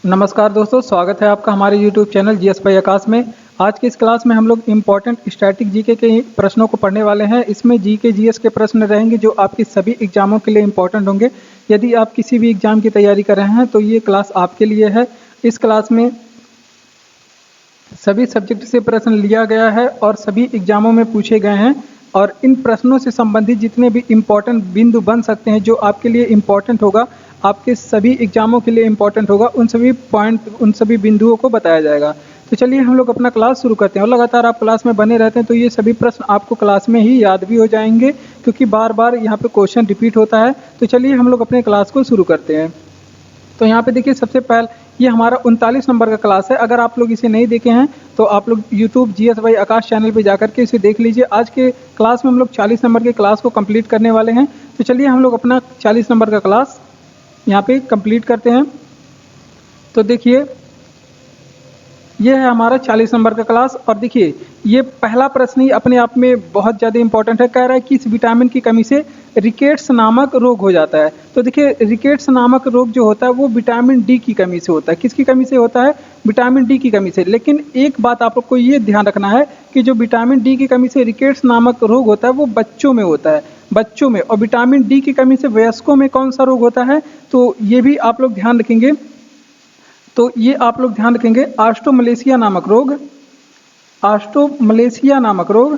नमस्कार दोस्तों, स्वागत है आपका हमारे YouTube चैनल जीएस बाई आकाश में। आज की इस क्लास में हम लोग इम्पोर्टेंट स्टैटिक जीके के प्रश्नों को पढ़ने वाले हैं। इसमें जीके जीएस के प्रश्न रहेंगे जो आपकी सभी एग्जामों के लिए इम्पोर्टेंट होंगे। यदि आप किसी भी एग्जाम की तैयारी कर रहे हैं तो ये क्लास आपके लिए है। इस क्लास में सभी सब्जेक्ट से प्रश्न लिया गया है और सभी एग्जामों में पूछे गए हैं, और इन प्रश्नों से संबंधित जितने भी इम्पोर्टेंट बिंदु बन सकते हैं जो आपके लिए इम्पोर्टेंट होगा, आपके सभी एग्जामों के लिए इम्पोर्टेंट होगा, उन सभी पॉइंट उन सभी बिंदुओं को बताया जाएगा। तो चलिए हम लोग अपना क्लास शुरू करते हैं, और लगातार आप क्लास में बने रहते हैं तो ये सभी प्रश्न आपको क्लास में ही याद भी हो जाएंगे, क्योंकि बार बार यहाँ पे क्वेश्चन रिपीट होता है। तो चलिए हम लोग अपने क्लास को शुरू करते हैं। तो यहाँ पे देखिए, सबसे पहले ये हमारा 39 नंबर का क्लास है। अगर आप लोग इसे नहीं देखे हैं तो आप लोग YouTube GS by Akash channel पे जाकर के इसे देख लीजिए। आज के क्लास में हम लोग 40 नंबर के क्लास को कंप्लीट करने वाले हैं। तो चलिए हम लोग अपना 40 नंबर का क्लास यहाँ पे कंप्लीट करते हैं। तो देखिए, ये है हमारा 40 नंबर का क्लास, और देखिए ये पहला प्रश्न ही अपने आप में बहुत ज़्यादा इंपॉर्टेंट है। कह रहा है कि इस विटामिन की कमी से रिकेट्स नामक रोग हो जाता है। तो देखिए, रिकेट्स नामक रोग जो होता है वो विटामिन डी की कमी से होता है। किसकी कमी से होता है? विटामिन डी की कमी से। लेकिन एक बात आप लोग को ये ध्यान रखना है कि जो विटामिन डी की कमी से रिकेट्स नामक रोग होता है वो बच्चों में होता है, बच्चों में। और विटामिन डी की कमी से वयस्कों में कौन सा रोग होता है? तो ये भी आप लोग ध्यान रखेंगे। तो ये आप लोग ध्यान रखेंगे, ऑस्ट्रोमलेशिया नामक रोग, ऑस्ट्रोमलेशिया नामक रोग,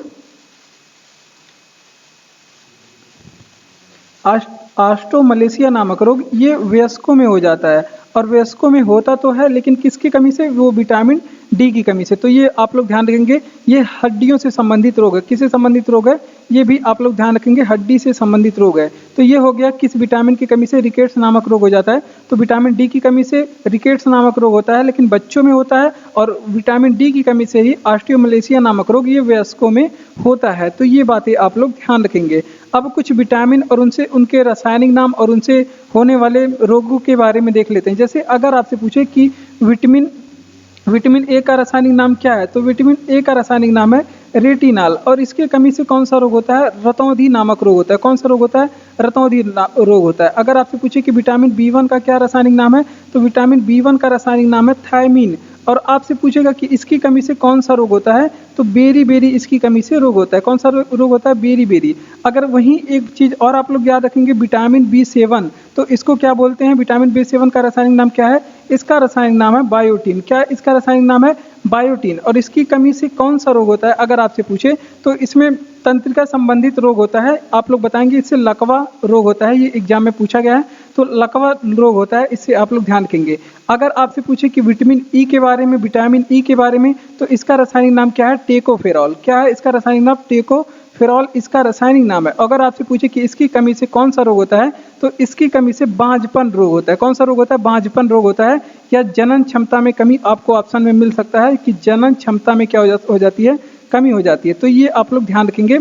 ऑस्ट्रोमलेशिया नामक रोग ये वयस्कों में हो जाता है। और वयस्कों में होता तो है, लेकिन किसकी कमी से? वो विटामिन डी की कमी से। तो ये आप लोग ध्यान रखेंगे, ये हड्डियों से संबंधित रोग है। किससे संबंधित रोग है? ये भी आप लोग ध्यान रखेंगे, हड्डी से संबंधित रोग है। तो ये हो गया किस विटामिन की कमी से रिकेट्स नामक रोग हो जाता है। तो विटामिन डी की कमी से रिकेट्स नामक रोग होता है, लेकिन बच्चों में होता है। और विटामिन डी की कमी से ही ऑस्टियोमलेशिया नामक रोग ये वयस्कों में होता है। तो ये बातें आप लोग ध्यान रखेंगे। अब कुछ विटामिन और उनसे उनके रासायनिक नाम और उनसे होने वाले रोगों के बारे में देख लेते हैं। जैसे अगर आपसे पूछे कि विटामिन ए का रासायनिक नाम क्या है, तो विटामिन ए का रासायनिक नाम है रेटिनॉल। और इसके कमी से कौन सा रोग होता है? रतौंधी नामक रोग होता है। कौन सा रोग होता है? रतौंधी रोग होता है। अगर आपसे पूछे कि विटामिन बी1 का क्या रासायनिक नाम है, तो विटामिन बी1 का रासायनिक नाम है थायमीन। और आपसे पूछेगा कि इसकी कमी से कौन सा रोग होता है, तो बेरी बेरी इसकी कमी से रोग होता है। कौन सा रोग होता है? Beriberi. अगर वहीं एक चीज़ और आप लोग याद रखेंगे, विटामिन बी7, तो इसको क्या बोलते हैं? विटामिन बी7 का रासायनिक नाम क्या है? इसका रासायनिक नाम है बायोटीन। क्या इसका रासायनिक नाम है? बायोटीन। और इसकी कमी से कौन सा रोग होता है अगर आपसे पूछे, तो इसमें तंत्रिका संबंधित रोग होता है। आप लोग बताएंगे इससे लकवा रोग होता है। ये एग्जाम में पूछा गया है, तो लकवा रोग होता है, इससे आप लोग ध्यान रखेंगे। अगर आपसे पूछे कि विटामिन ई के बारे में, विटामिन ई के बारे में, तो इसका रासायनिक नाम क्या है? टेकोफेरॉल। क्या है इसका रासायनिक नाम? टेकोफेरॉल इसका रासायनिक नाम है। अगर आपसे पूछे कि इसकी कमी से कौन सा रोग होता है, तो इसकी कमी से बांझपन रोग होता है। कौन सा रोग होता है? बांझपन रोग होता है। या जनन क्षमता में कमी आपको ऑप्शन में मिल सकता है कि जनन क्षमता में क्या हो जाती है? कमी हो जाती है। तो ये आप लोग ध्यान रखेंगे,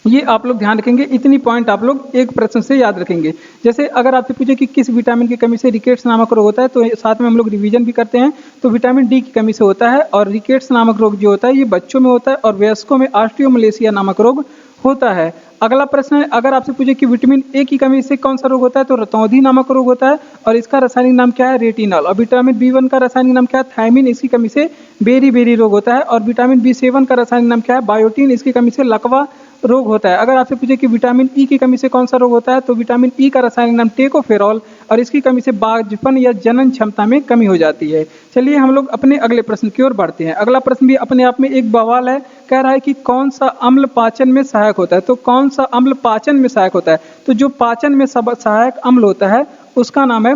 ये आप लोग ध्यान रखेंगे। इतनी पॉइंट आप लोग एक प्रश्न से याद रखेंगे। जैसे अगर आपसे पूछे कि किस विटामिन की कमी से रिकेट्स नामक रोग होता है, तो साथ में हम लोग रिवीजन भी करते हैं। तो विटामिन डी की कमी से होता है, और रिकेट्स नामक रोग जो होता है ये बच्चों में होता है, और वयस्कों में ऑस्टियोमलेशिया नामक रोग होता है। अगला प्रश्न है, अगर आपसे पूछे कि विटामिन ए की कमी से कौन सा रोग होता है, तो रतौंधी नामक रोग होता है, और इसका रासायनिक नाम क्या है? रेटिनॉल। और विटामिन बी1 का रासायनिक नाम क्या है? थायमीन। इसकी कमी से बेरी बेरी रोग होता है। और विटामिन बी7 का रासायनिक नाम क्या है? बायोटीन। इसकी कमी से लकवा रोग होता है। अगर आपसे पूछे कि विटामिन ई की कमी से कौन सा रोग होता है, तो विटामिन ई का रासायनिक नाम टेकोफेरॉल, और इसकी कमी से बांझपन या जनन क्षमता में कमी हो जाती है। चलिए हम लोग अपने अगले प्रश्न की ओर बढ़ते हैं। अगला प्रश्न भी अपने आप में एक बवाल है। कह रहा है कि कौन सा अम्ल पाचन में सहायक होता है। तो कौन सा अम्ल पाचन में सहायक होता है? तो जो पाचन में सहायक अम्ल होता है उसका नाम है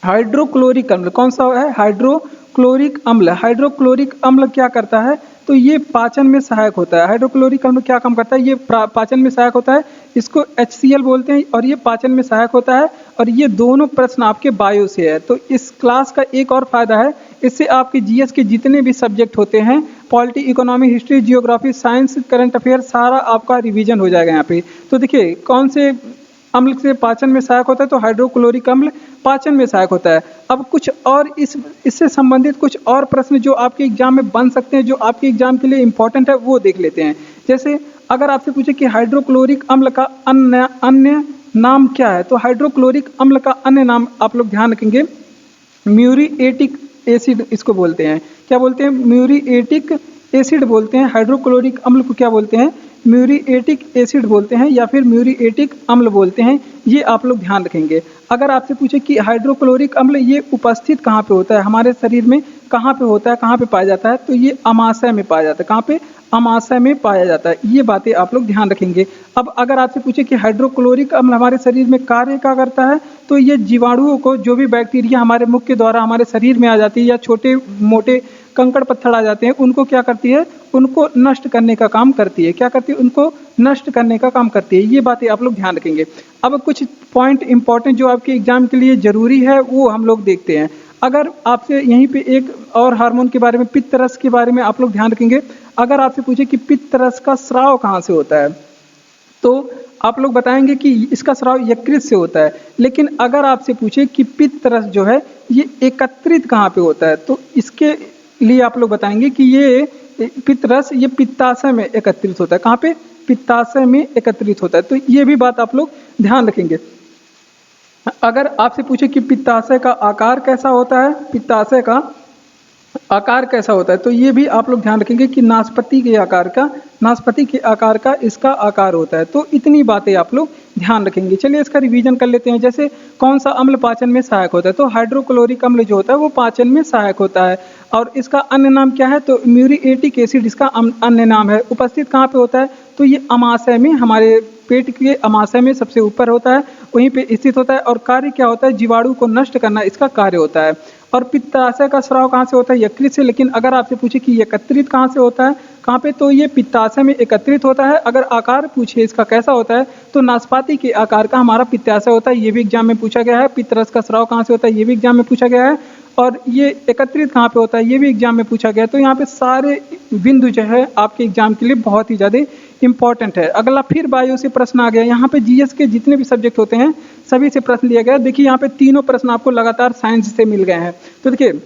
हाइड्रोक्लोरिक अम्ल। कौन सा है? हाइड्रोक्लोरिक अम्ल। हाइड्रोक्लोरिक अम्ल क्या करता है? तो ये पाचन में सहायक होता है। हाइड्रोक्लोरिक अम्ल क्या काम करता है? ये पाचन में सहायक होता है। इसको HCl बोलते हैं, और ये पाचन में सहायक होता है। और ये दोनों प्रश्न आपके बायो से है। तो इस क्लास का एक और फायदा है, इससे आपके जीएस के जितने भी सब्जेक्ट होते हैं, polity, economy, history, geography, science, current affair, सारा आपका रिवीजन हो जाएगा यहाँ पे। तो देखिए, कौन से अम्ल से पाचन में सहायक होता है? तो हाइड्रोक्लोरिक अम्ल पाचन में सहायक होता है। अब कुछ और इससे संबंधित कुछ और प्रश्न जो आपके एग्जाम में बन सकते हैं, जो आपके एग्जाम के लिए इंपॉर्टेंट है, वो देख लेते हैं। जैसे अगर आपसे पूछे कि हाइड्रोक्लोरिक अम्ल का अन्य नाम क्या है, तो हाइड्रोक्लोरिक अम्ल का अन्य नाम आप लोग ध्यान रखेंगे, म्यूरिएटिक एसिड इसको बोलते हैं। क्या बोलते हैं? म्यूरिएटिक एसिड बोलते हैं। हाइड्रोक्लोरिक अम्ल को क्या बोलते हैं? म्यूरिएटिक एसिड बोलते हैं या फिर म्यूरिएटिक अम्ल बोलते हैं। ये आप लोग ध्यान रखेंगे। अगर आपसे पूछे कि हाइड्रोक्लोरिक अम्ल ये उपस्थित कहाँ पे होता है, हमारे शरीर में कहाँ पे होता है, कहाँ पे पाया जाता है, तो ये अमाशय में पाया जाता है। कहाँ पे? अमाशय में पाया जाता है। ये बातें आप लोग ध्यान रखेंगे। अब अगर आपसे पूछे कि हाइड्रोक्लोरिक अम्ल हमारे शरीर में कार्य क्या करता है, तो ये जीवाणुओं को, जो भी बैक्टीरिया हमारे मुख के द्वारा हमारे शरीर में आ जाती है या छोटे मोटे कंकड़ पत्थर आ जाते हैं, उनको क्या करती है? उनको नष्ट करने का काम करती है। क्या करती है? उनको नष्ट करने का काम करती है। ये बातें आप लोग ध्यान रखेंगे। अब कुछ पॉइंट इंपॉर्टेंट जो आपके एग्जाम के लिए जरूरी है वो हम लोग देखते हैं। अगर आपसे यहीं पे एक और हार्मोन के बारे में, पित्त रस के बारे में आप लोग ध्यान रखेंगे। अगर आपसे पूछे कि पित्त रस का स्राव कहाँ से होता है, तो आप लोग बताएंगे कि इसका स्राव यकृत से होता है। लेकिन अगर आपसे पूछे कि पित्त रस जो है ये एकत्रित कहाँ पे होता है, तो इसके लिए आप लोग बताएंगे कि ये पित्त रस ये पित्ताशय में एकत्रित होता है। कहाँ पे? पित्ताशय में एकत्रित होता है। तो ये भी बात आप लोग ध्यान रखेंगे। अगर आपसे पूछे कि पित्ताशय का आकार कैसा होता है, पित्ताशय का आकार कैसा होता है, तो ये भी आप लोग ध्यान रखेंगे कि नाशपाती के आकार का इसका आकार होता है। तो इतनी बातें आप लोग ध्यान रखेंगे। चलिए इसका रिवीजन कर लेते हैं। जैसे कौन सा अम्ल पाचन में सहायक होता है, तो हाइड्रोक्लोरिक अम्ल जो होता है वो पाचन में सहायक होता है। और इसका अन्य नाम क्या है, तो म्यूरिएटिक एसिड इसका अन्य नाम है। उपस्थित कहाँ पे होता है, तो ये अमाशय में, हमारे पेट के अमाशय में सबसे ऊपर होता है, वहीं पे स्थित होता है। और कार्य क्या होता है? जीवाणु को नष्ट करना इसका कार्य होता है। और पित्ताशय का स्राव कहाँ से होता है? यकृत से। लेकिन अगर आपसे पूछे कि एकत्रित कहाँ से होता है, कहाँ पे, तो ये पित्ताशय में एकत्रित होता है। अगर आकार पूछे इसका कैसा होता है, तो नाशपाती के आकार का हमारा पित्ताशय होता है। ये भी एग्जाम में पूछा गया है। पित्त रस का स्राव कहाँ से होता है, ये भी एग्जाम में पूछा गया है। और ये एकत्रित कहाँ पे होता है, ये भी एग्जाम में पूछा गया है। तो यहाँ पे सारे बिंदु जो है आपके एग्जाम के लिए बहुत ही ज़्यादा इंपॉर्टेंट है। अगला फिर बायो से प्रश्न आ गया। यहाँ पे जीएस के जितने भी सब्जेक्ट होते हैं सभी से प्रश्न लिया गया। देखिए यहाँ पे तीनों प्रश्न आपको लगातार साइंस से मिल गए हैं। तो देखिए,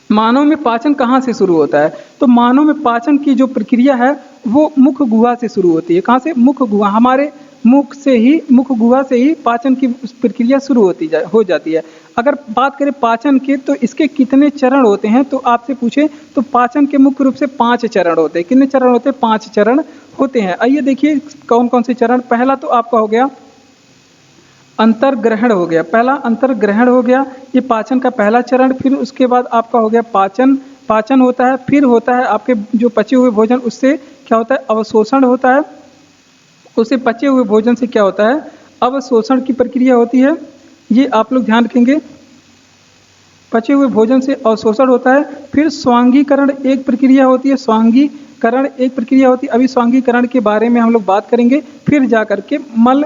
मानव में पाचन कहाँ से शुरू होता है, तो मानव में पाचन की जो प्रक्रिया है वो मुख गुहा से शुरू होती है। कहाँ से? मुख गुहा। हमारे मुख गुहा से ही पाचन की प्रक्रिया शुरू हो जाती है। अगर बात करें पाचन के, तो इसके कितने चरण होते हैं, तो आपसे पूछे तो पाचन के मुख्य रूप से 5 चरण होते हैं। कितने चरण होते हैं? 5 चरण होते हैं। आइए देखिए कौन कौन से चरण। पहला तो आपका हो गया अंतर्ग्रहण हो गया। पहला अंतर्ग्रहण हो गया, ये पाचन का पहला चरण। फिर उसके बाद आपका हो गया पाचन होता है। फिर होता है आपके जो पचे हुए भोजन, उससे क्या होता है? अवशोषण होता है। उससे पचे हुए भोजन से क्या होता है? अवशोषण की प्रक्रिया होती है। ये आप लोग ध्यान रखेंगे। पचे हुए भोजन से अवशोषण होता है। फिर स्वांगीकरण एक प्रक्रिया होती है। अभी स्वांगीकरण के बारे में हम लोग बात करेंगे। फिर जा करके मल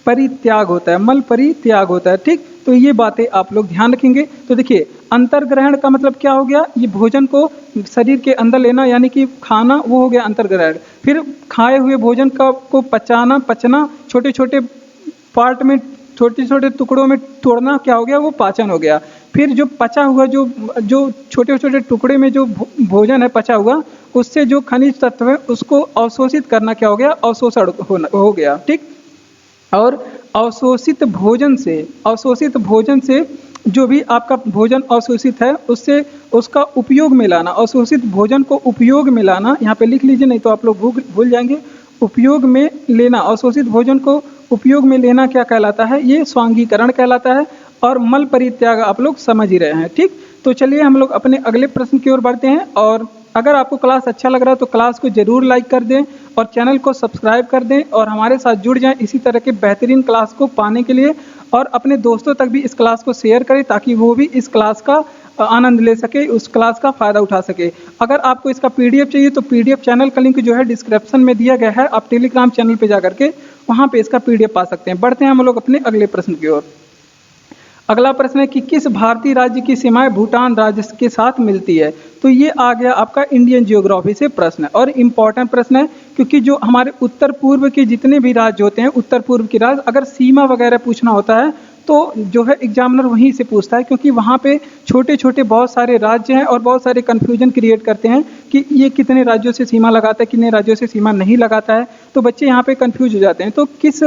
परित्याग होता है। ठीक, तो ये बातें आप लोग ध्यान रखेंगे। तो देखिए, अंतर्ग्रहण का मतलब क्या हो गया? ये भोजन को शरीर के अंदर लेना, यानी कि खाना, वो हो गया अंतर्ग्रहण। फिर खाए हुए भोजन को पचना, छोटे छोटे पार्ट में, छोटे छोटे टुकड़ों में तोड़ना, क्या हो गया? वो पाचन हो गया। फिर जो पचा हुआ, जो छोटे छोटे टुकड़े में जो भोजन है पचा हुआ, उससे जो खनिज तत्व है उसको अवशोषित करना, क्या हो गया? अवशोषण हो गया। ठीक, और अवशोषित भोजन से जो भी आपका भोजन अवशोषित है उससे उसका उपयोग में लाना, अवशोषित भोजन को उपयोग में लाना, यहाँ पे लिख लीजिए नहीं तो आप लोग भूल जाएंगे। उपयोग में लेना, अवशोषित भोजन को उपयोग में लेना क्या कहलाता है? ये स्वांगीकरण कहलाता है। और मल परित्याग आप लोग समझ ही रहे हैं। ठीक, तो चलिए हम लोग अपने अगले प्रश्न की ओर बढ़ते हैं। और अगर आपको क्लास अच्छा लग रहा है तो क्लास को जरूर लाइक कर दें और चैनल को सब्सक्राइब कर दें और हमारे साथ जुड़ जाएं इसी तरह के बेहतरीन क्लास को पाने के लिए। और अपने दोस्तों तक भी इस क्लास को शेयर करें ताकि वो भी इस क्लास का आनंद ले सके, उस क्लास का फ़ायदा उठा सके। अगर आपको इसका पीडीएफ चाहिए तो पीडीएफ चैनल का लिंक जो है डिस्क्रिप्शन में दिया गया है। आप टेलीग्राम चैनल पर जा करके वहाँ पे इसका पीडीएफ पा सकते हैं। बढ़ते हैं हम लोग अपने अगले प्रश्न की ओर। अगला प्रश्न है कि किस भारतीय राज्य की सीमाएं भूटान राज्य के साथ मिलती है, तो ये आ गया आपका इंडियन जियोग्राफी से प्रश्न है। और इम्पॉर्टेंट प्रश्न है क्योंकि जो हमारे उत्तर पूर्व के जितने भी राज्य होते हैं, उत्तर पूर्व के राज्य, अगर सीमा वगैरह पूछना होता है तो जो है एग्जामिनर वहीं से पूछता है, क्योंकि वहाँ पे छोटे छोटे बहुत सारे राज्य हैं और बहुत सारे कन्फ्यूजन क्रिएट करते हैं कि ये कितने राज्यों से सीमा लगाता है, कितने राज्यों से सीमा नहीं लगाता है। तो बच्चे यहाँ पे कन्फ्यूज हो जाते हैं। तो किस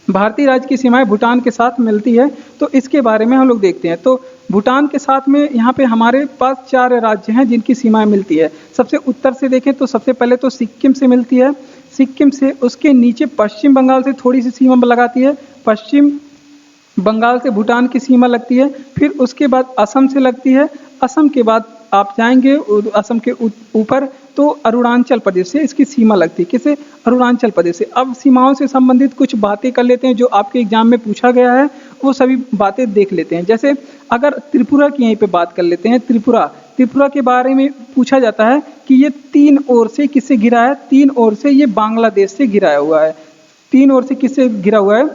भारतीय राज्य की सीमाएं भूटान के साथ मिलती है, तो इसके बारे में हम लोग देखते हैं। तो भूटान के साथ में यहाँ पे हमारे पास 4 राज्य हैं जिनकी सीमाएं मिलती है। सबसे उत्तर से देखें तो सबसे पहले तो सिक्किम से मिलती है, सिक्किम से उसके नीचे पश्चिम बंगाल से थोड़ी सी सीमा लगाती है, पश्चिम बंगाल से भूटान की सीमा लगती है, फिर उसके बाद असम से लगती है, असम के बाद आप जाएंगे असम के ऊपर तो अरुणाचल प्रदेश से इसकी सीमा लगती है। किसे? अरुणाचल प्रदेश से। अब सीमाओं से संबंधित कुछ बातें कर लेते हैं जो आपके एग्जाम में पूछा गया है, वो सभी बातें देख लेते हैं। जैसे अगर त्रिपुरा की यहीं पे बात कर लेते हैं, त्रिपुरा, त्रिपुरा के बारे में पूछा जाता है कि ये 3 ओर से किससे घिरा है? 3 ओर से ये बांग्लादेश से घिरा हुआ है। 3 ओर से किससे घिरा हुआ है?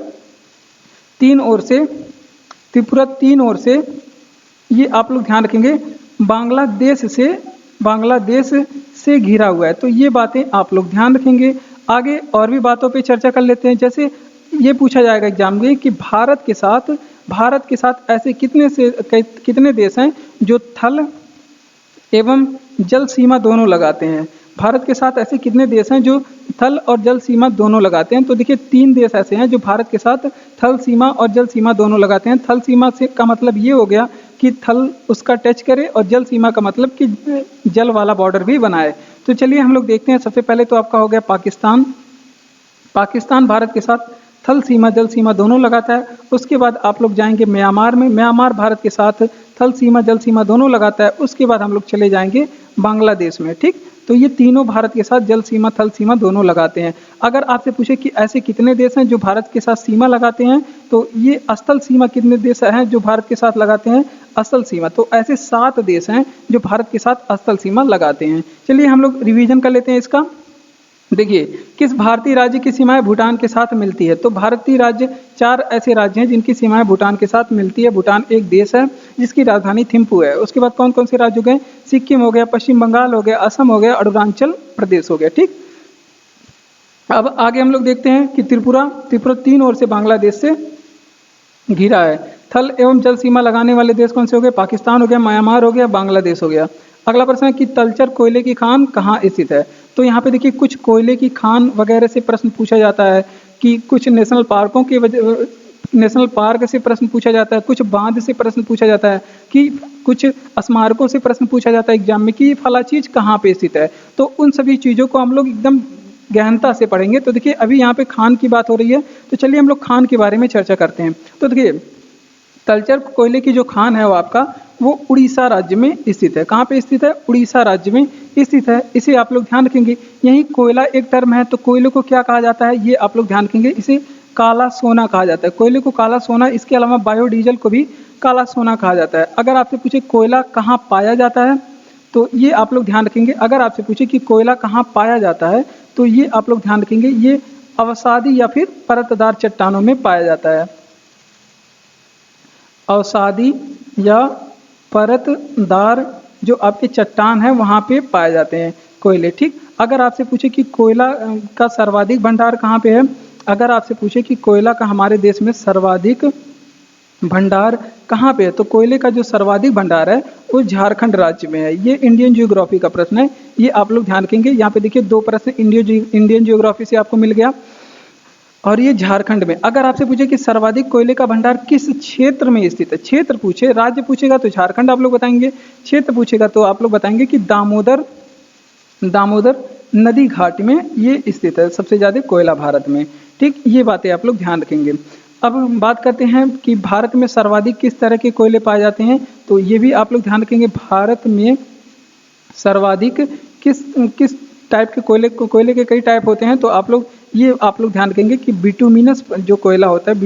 3 ओर से, त्रिपुरा 3 ओर से, ये आप लोग ध्यान रखेंगे, बांग्लादेश से घिरा हुआ है। तो ये बातें आप लोग ध्यान रखेंगे। आगे और भी बातों पे चर्चा कर लेते हैं। जैसे ये पूछा जाएगा एग्जाम में कि भारत के साथ ऐसे कितने देश हैं जो थल एवं जल सीमा दोनों लगाते हैं? भारत के साथ ऐसे कितने देश हैं जो थल और जल सीमा दोनों लगाते हैं? तो देखिए 3 देश ऐसे हैं जो भारत के साथ थल सीमा और जल सीमा दोनों लगाते हैं। थल सीमा से का मतलब ये हो गया कि थल उसका टच करे, और जल सीमा का मतलब कि जल वाला बॉर्डर भी बनाए। तो चलिए हम लोग देखते हैं। सबसे पहले तो आपका हो गया पाकिस्तान। पाकिस्तान भारत के साथ थल सीमा जल सीमा दोनों लगाता है। उसके बाद आप लोग जाएंगे म्यांमार में, म्यांमार भारत के साथ थल सीमा जल सीमा दोनों लगाता है। उसके बाद हम लोग चले जाएंगे बांग्लादेश में। ठीक, तो ये तीनों भारत के साथ जल सीमा थल सीमा दोनों लगाते हैं। अगर आपसे पूछे कि ऐसे कितने देश हैं जो भारत के साथ सीमा लगाते हैं, तो ये स्थल सीमा कितने देश हैं जो भारत के साथ लगाते हैं? स्थल सीमा। तो ऐसे 7 देश हैं जो भारत के साथ स्थल सीमा लगाते हैं। चलिए हम लोग रिवीजन कर लेते हैं इसका। देखिए, किस भारतीय राज्य की सीमाएं भूटान के साथ मिलती है? तो भारतीय राज्य 4 ऐसे राज्य हैं जिनकी सीमाएं भूटान के साथ मिलती है। भूटान एक देश है जिसकी राजधानी थिम्पू है। उसके बाद कौन कौन से राज्य हो गए? सिक्किम हो गया, पश्चिम बंगाल हो गया, असम हो गया, अरुणाचल प्रदेश हो गया। ठीक, अब आगे हम लोग देखते हैं कि त्रिपुरा 3 ओर से बांग्लादेश से घिरा है। थल एवं जल सीमा लगाने वाले देश कौन से हो गए? पाकिस्तान हो गया, म्यांमार हो गया, बांग्लादेश हो गया। अगला प्रश्न है कि तलचर कोयले की खान कहाँ स्थित है? तो यहाँ पे देखिए कुछ कोयले की खान वगैरह से प्रश्न पूछा जाता है, कि कुछ नेशनल पार्कों के नेशनल पार्क से प्रश्न पूछा जाता है, कुछ बांध से प्रश्न पूछा जाता है, कि कुछ स्मारकों से प्रश्न पूछा जाता है एग्जाम में कि फला चीज कहाँ पे स्थित है। तो उन सभी चीजों को हम लोग एकदम गहनता से पढ़ेंगे। तो देखिए अभी यहाँ पे खान की बात हो रही है, तो चलिए हम लोग खान के बारे में चर्चा करते हैं। तो देखिए तलचर कोयले की जो खान है वो आपका वो उड़ीसा राज्य में स्थित है। कहाँ पे स्थित है? उड़ीसा राज्य में स्थित है। इसे आप लोग ध्यान रखेंगे। यही कोयला एक टर्म है, तो कोयले को क्या कहा जाता है ये आप लोग ध्यान रखेंगे। इसे काला सोना कहा जाता है। कोयले को काला सोना, इसके अलावा बायोडीजल को भी काला सोना कहा जाता है। अगर आपसे पूछे कोयला कहाँ पाया जाता है, तो ये आप लोग ध्यान रखेंगे। अगर आपसे पूछे कि कोयला कहाँ पाया जाता है, तो ये आप लोग ध्यान रखेंगे, ये अवसादी या फिर परतदार चट्टानों में पाया जाता है। अवसादी या परतदार जो आपके चट्टान है वहाँ पे पाए जाते हैं कोयले। ठीक, अगर आपसे पूछे कि कोयला का सर्वाधिक भंडार कहाँ पे है, अगर आपसे पूछे कि कोयला का हमारे देश में सर्वाधिक भंडार कहाँ पे है, तो कोयले का जो सर्वाधिक भंडार है वो झारखंड राज्य में है। ये इंडियन जियोग्राफी का प्रश्न है, ये आप लोग ध्यान रखेंगे। यहाँ पे देखिए 2 प्रश्न इंडियन जियोग्राफी से आपको मिल गया, और ये झारखंड में। अगर आपसे पूछे कि सर्वाधिक कोयले का भंडार किस क्षेत्र में स्थित है, क्षेत्र पूछे, राज्य पूछेगा तो झारखंड आप लोग बताएंगे, क्षेत्र पूछेगा तो आप लोग बताएंगे कि दामोदर नदी घाट में ये स्थित है, सबसे ज्यादा कोयला भारत में। ठीक, ये बातें आप लोग ध्यान रखेंगे। अब हम बात करते हैं कि भारत में सर्वाधिक किस तरह के कोयले पाए जाते हैं, तो ये भी आप लोग ध्यान रखेंगे। भारत में सर्वाधिक किस टाइप के कोयले के कई टाइप होते हैं, तो आप लोग ध्यान रखेंगे कि बिटुमिनस जो कोयला होता है,